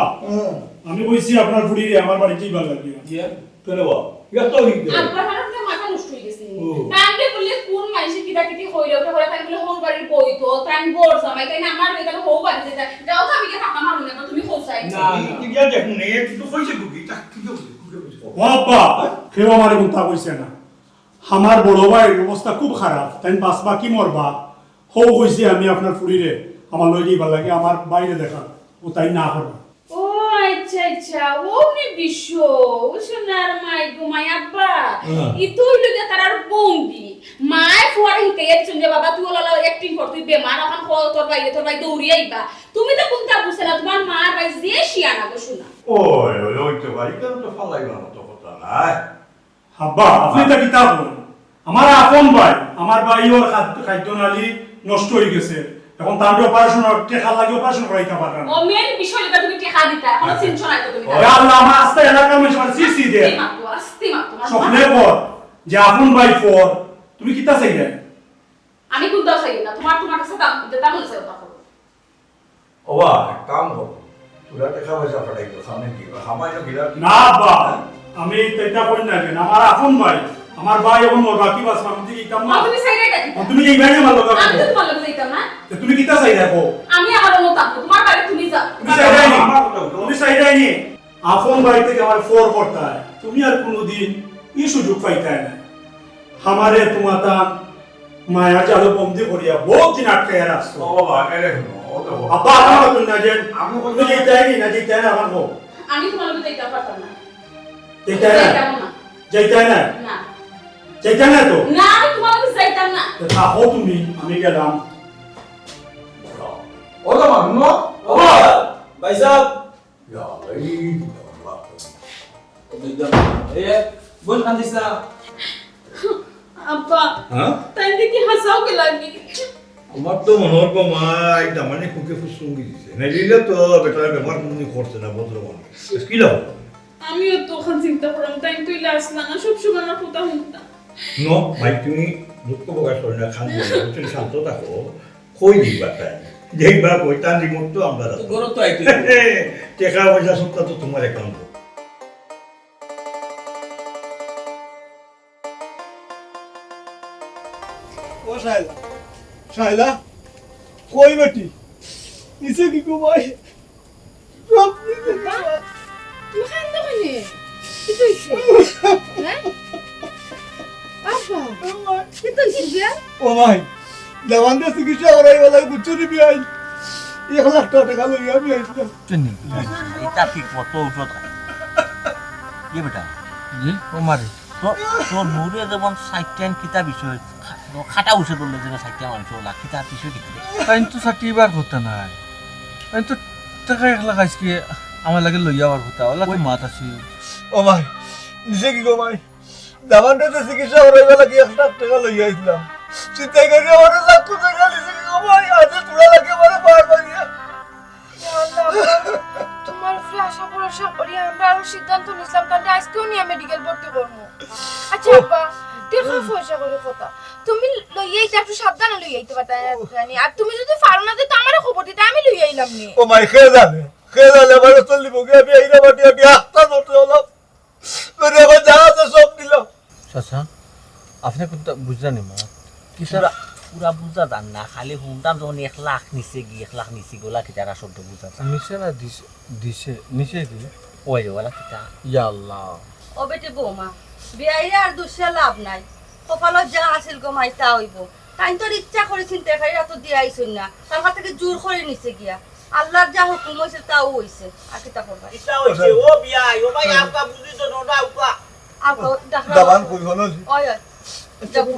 Speaker 5: আমি কইছি আপনার বুড়িরে আমার বাড়িতেই ভালো লাগে।
Speaker 7: ইয়া কেন বা ইয়া তো ঠিক
Speaker 6: আব্বা আমার তো মাথা নষ্ট হয়ে গেছে। তাইলে বললে কোন মাইসে কিটা কিটি হইলো ওটা হলে তাই বলে হোর বাড়ির বই তো তাই গোর জামাই তাই না আমার মেয়ে হো বাড়ি যেটা যাও তো আমি কে থাকা মারু না তুমি হোসাই
Speaker 7: না ইয়া দেখুন এই একটু কইছে কি তা কি কইছে
Speaker 5: ও আব্বা, কেউ আমার কথা কইছে না। আমার বড় ভাইয়ের অবস্থা খুব খারাপ, তাই বাঁচবা কি মরবা, হো কইছি আমি আপনার ফুড়িরে আমার লইলেই ভালো লাগে, আমার বাইরে দেখা ও তাই না করবা।
Speaker 6: ও আচ্ছা আচ্ছা ও নি বিশ্ব ও সোনার মাই গো মাই আব্বা ইতুই লগে তার বঙ্গি মাই ফুয়ারে হিতে শুনলে বাবা তুই ওলা অ্যাক্টিং কর, তুই বেমার এখন তোর ভাই দৌড়ি আইবা। তুমি তো কোনটা বুঝছ না তোমার মা ভাই যে শিয়ানা গো শোনা।
Speaker 7: ওই ওই ওই তো ভাই কেন তো ফালাইবা না তো কথা নাই।
Speaker 5: আব্বা আপনি তা কিতাব বলেন, আমার আপন ভাই, আমার ভাই ওর খাদ্য নালী নষ্ট হয়ে গেছে, এখন তার অপারেশন টেকা লাগে, অপারেশন করাইতে পারলাম
Speaker 6: ও মেন বিষয় লগে তুমি টাকা দিতা এখন চিন্তা নাই তো তুমি।
Speaker 5: আল্লাহ আমার আস্তে এলাকার মানুষ আমার সিসি দে
Speaker 6: আস্তে মা তোমার
Speaker 5: স্বপ্নে পর যে আপন ভাই পর তুমি কিতা চাইলে?
Speaker 6: আমি কোনটা চাই না তোমার কাছে দাম দাম হইছে ওটা করো।
Speaker 7: ওবা কাম করো তোরা দেখা পয়সা পাঠাইবো সামনে কি হামাই না গিলা
Speaker 5: না আব্বা, আমি এটা কই না কেন, আমার আপন ভাই, আমার ভাই এখন মোর বাকি বাস আমি দিই কাম না।
Speaker 6: তুমি চাই না কি?
Speaker 5: তুমি এই ভাই আমার লগা
Speaker 6: আমি তো তোমার লগে যাইতাম না।
Speaker 5: তুমি কিতা চাই দেখো?
Speaker 6: আমি আমার মত থাকবো তোমার বাড়ি তুমি যাও।
Speaker 5: তুমি চাই নাই, তুমি চাই নাই আপন ভাই থেকে আমার ফোর করতে হয়, তুমি আর কোনোদিন এই সুযোগ পাইতে না। আমারে তোমার তা মায়া জালো বন্দি করিয়া বহুত দিন আটকে রাখছো।
Speaker 7: ও বাবা এরে ও তো
Speaker 5: আব্বা আমার তো না যে
Speaker 7: আমি
Speaker 5: তুমি যেতে না যেতে না আমার হোক
Speaker 6: আমি তোমার লগে যাইতে পারতাম না।
Speaker 5: যেতে না
Speaker 6: যাইতাম না।
Speaker 5: যেতে না
Speaker 6: না
Speaker 5: যেতে না তো
Speaker 6: না আমি তোমার লগে যাইতাম না।
Speaker 5: থাকো তুমি, আমি গেলাম।
Speaker 7: ওলা মানু
Speaker 8: ও ভাই সাহেব
Speaker 7: ইয়া এই
Speaker 8: এ বোন কান্দিস না
Speaker 6: আব্বা
Speaker 7: হ্যাঁ
Speaker 6: তাই দেখি হাসাও কে লাগি
Speaker 7: আমার তো মনোর মাই দামানে কুকে ফুসুঙ্গি দিছে নাইলে তো বেটার ব্যবহার মনে করছে না ভদ্র মানুষ কি লাভ
Speaker 6: আমিও তো ওখান চিন্তা করলাম তাই তুই আসলা না সব সময় আমার কথা শুনতাম
Speaker 7: নো ভাই তুমি দুঃখ প্রকাশ করে না খান তুমি শান্ত থাকো কই দিবা তাই দেখবা কইতান রিমোট তো আমরা
Speaker 8: গরো তো আইতে
Speaker 7: টাকা পয়সা সবটা তো তোমার অ্যাকাউন্ট
Speaker 9: ও শাইলা শাইলা কই বেটি নিচে কি গো ভাই সব নিচে কি গো?
Speaker 3: তুমি কান্দো কেনে কি কইছে হ্যাঁ আব্বা কি তো শিখবে
Speaker 9: ও ভাই দেওয়ানদে চিকিৎসা করাই বলে বুঝছো নি ভাই 1 লাখ টাকা লই আমি আইছিলাম
Speaker 4: এটা ঠিক মতো ঔষধ কি বেটা
Speaker 1: জি ও মারে
Speaker 4: তো তোর নূরে যেমন সাইটেন কিতা বিষয় খাটা উঠে ধরলে যেন সাইটেন মানুষ ওলা কিতা বিষয় কি
Speaker 1: তাই তো সার্টিবার হতো না তাই তো টাকা 1 লাখ আজকে আমার লাগে লই যাওয়ার হতো ওলা তো মাত আছে
Speaker 9: ও ভাই নিচে কি গো ভাই দেওয়ানদে চিকিৎসা করাই বলে 1 লাখ টাকা লই আইছিলাম চিন্তা করে আমার লাখ টাকা নিচে কি গো ভাই আজ তোরা লাগে মানে বার বাড়িয়া
Speaker 3: তোমার উপরে আশা ভরসা করি আমরা আরো সিদ্ধান্ত নিলাম তাহলে আজকেও নিয়ে মেডিকেল ভর্তি করবো আচ্ছা আব্বা দেখা পয়সা করে কথা তুমি লই আইতে একটু সাবধানে লই আইতে পারতা জানি আর তুমি যদি পারো না তো আমারও খবর দিতে আমি লই আইলাম নি
Speaker 9: ও মাই খেয়ে জানে আমার চললি বগে আমি আইরা বাটি আটি হাতটা ধরতে হলাম মানে এখন যা আছে সব দিলাম
Speaker 1: চাচা আপনি কোনটা বুঝলেন মা
Speaker 4: পুরা পুরা বুঝা যান না খালি শুনতাম যখন 1 লাখ নিচে গিয়ে 1 লাখ নিচে গোলা কিতারা শব্দ বুঝা যান
Speaker 1: নিচে না দিছে দিছে নিচে কি
Speaker 4: ওই ওলা কিতা
Speaker 1: ইয়া আল্লাহ
Speaker 2: ও বেটি বৌমা বিয়াইরে আর দুসে লাভ নাই কপালত যা আছিল গো মাই তা হইব তাই তোর ইচ্ছা করে চিন্তা খাই তো দিয়ে আইছুন না তার কাছ থেকে জোর করে নিছে গিয়া আল্লাহর যা হুকুম হয়েছে তাও হইছে আর কিতা করবা
Speaker 4: কিতা হইছে ও বিয়াই ও ভাই আপকা বুঝি তো নোডা আপকা
Speaker 2: আর দেখা
Speaker 9: দাবান কই হলো
Speaker 2: ওই ওই যাবো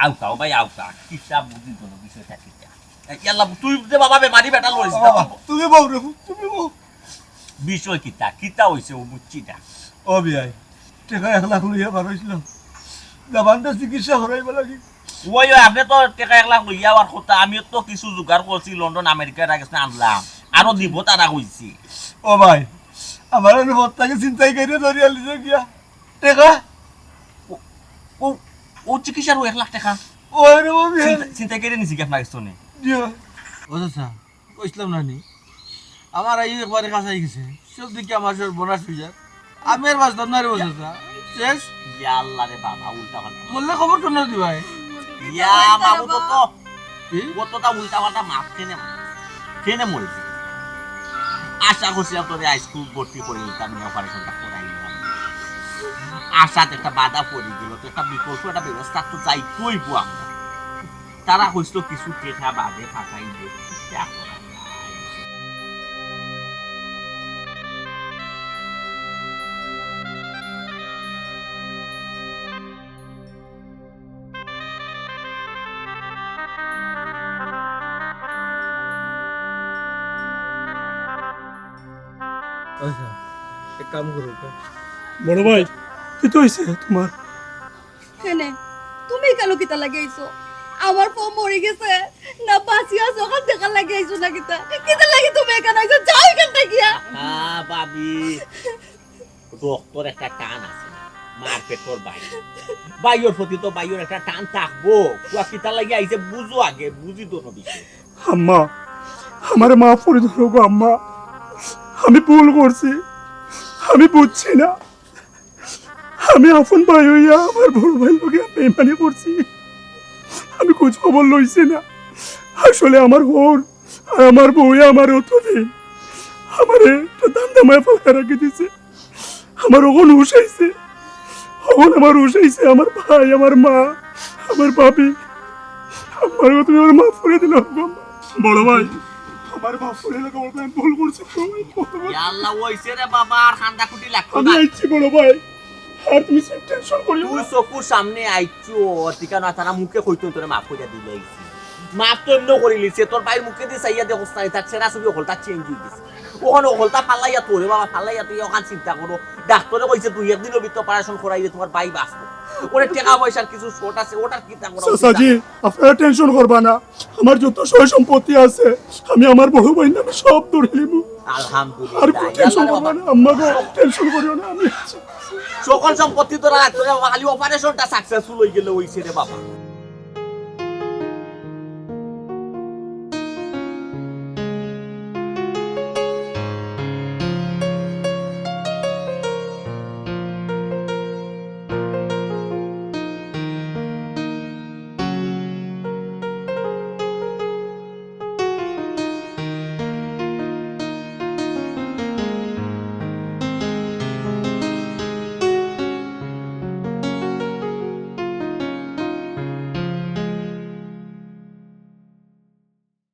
Speaker 4: আউকা ও ভাই আউকা কিতা বুঝি তো বিষয়টা কিতা ইয়াল্লা তুই যে বাবা বেমারি বেটা লইছ না
Speaker 9: তুমি বউ রে তুমি বউ
Speaker 4: বিষয় কিতা কিতা হইছে ও বুঝছি না
Speaker 9: ও বিয়াই টাকা 1 লাখ লইয়া বার হইছিলাম দাবানটা চিকিৎসা করাইব লাগি
Speaker 4: ওই ওই আপনি তো টাকা 1 লাখ লইয়া আর কথা আমিও তো কিছু জোগাড় করছি লন্ডন আমেরিকার আগে আনলাম আরো দিব তারা কইছি
Speaker 9: ও ভাই আমার হত্যাকে চিন্তাই করে ধরিয়া লিছে গিয়া টাকা
Speaker 4: ও ও চিকিৎসার 1 লাখ টাকা
Speaker 9: ওই রে ও বিয়াই
Speaker 4: চিন্তা করে নিছি কি আপনার কাছে
Speaker 9: জিয়া
Speaker 1: ও চাচা কইছিলাম না নি আমার এই একবারে কাছে গেছে সব দিকে আমার সব বোনাস হয়ে যায় আমি আর বাঁচতাম না রে ও চাচা শেষ
Speaker 4: ইয়া আল্লাহ রে বাবা উল্টা পাল্টা
Speaker 1: বললে খবর কেন দিবাই
Speaker 4: ইয়া মাবু তো তো কতটা উল্টা পাল্টা মাপ কেনে মরেছে আশা করছিলাম তোরে হাইস্কুল ভর্তি করে নিতাম অপারেশনটা করাই নিলাম আশাতে একটা বাধা পড়ে গেল তো একটা বিকল্প একটা ব্যবস্থা তো চাই কইবো আমরা তারা হইছিল কিছু টেকা বাদে ফাঁকাই দিয়ে
Speaker 1: আচ্ছা এক কাম করো
Speaker 5: বড় ভাই কি তো হইছে তোমার
Speaker 2: কেনে তুমি কেন কিতা লাগাইছো আমার ফোন মরে গেছে না বাঁচি আছো ওখান দেখা লাগাইছো না কিতা কিতা লাগি তুমি এখানে আইছো যাও এখান থেকে গিয়া
Speaker 4: বাবি ডক্টর একটা টান আছে মার্কেট তোর বাইর প্রতি তো বাইর একটা টান থাকবো কুয়া কিতা লাগি আইছে বুঝো আগে বুঝি তো বিষয়
Speaker 5: আম্মা আমার মাফ করে ধরো গো আম্মা আমি ভুল করছি আমি বুঝছি না আমি আপন ভাই হইয়া আমার বড় ভাই লোকে বেমানি করছি আমি খোঁজ খবর লইছি না আসলে আমার হোর আর আমার বউয়ে আমার অতদিন আমারে একটা দান্দামায় ফেলা রাখি দিছে আমার ওখান উসাইছে আমার উসাইছে আমার ভাই আমার মা আমার বাপি আমার তুমি আমার মাফ করে দিল বড় ভাই আমার মাফ করে দিল আমি ভুল করছি
Speaker 4: আল্লাহ ওইছে রে বাবা আর খান্দা কুটি লাগতো
Speaker 5: আমি
Speaker 4: না
Speaker 5: আইছি বড় ভাই আর তুমি টেনশন করিও
Speaker 4: তুই চকুর সামনে আইছো ঠিকানা তারা মুখে কইতো তোরে মাফ কইরা দিল আইছি মাপ তো এমনিও করে লিছে তোর বাইর মুখে দিয়ে চাইয়া দেখোস নাই তার ছেঁড়া ছবি হলতা চেঞ্জ হয়ে গেছে ওখানে হলতা ফালাইয়া তোরে বাবা ফালাইয়া তুই ওখান চিন্তা করো ডাক্তারে কইছে 2 একদিনের ভিতর অপারেশন করাইলে তোমার বাই বাঁচবো ওরে টাকা পয়সার কিছু শর্ট আছে ওটার চিন্তা করো
Speaker 5: চাচাজি আপনারা টেনশন করবা না আমার যত সয় সম্পত্তি আছে আমি আমার বড় ভাই নামে সব ধরে নিব আর
Speaker 4: আলহামদুলিল্লাহ
Speaker 5: টেনশন করবা না আম্মা গো টেনশন করিও না আমি
Speaker 4: সকল সম্পত্তি তোরা খালি অপারেশনটা সাকসেসফুল হয়ে গেলে ওইছে রে বাবা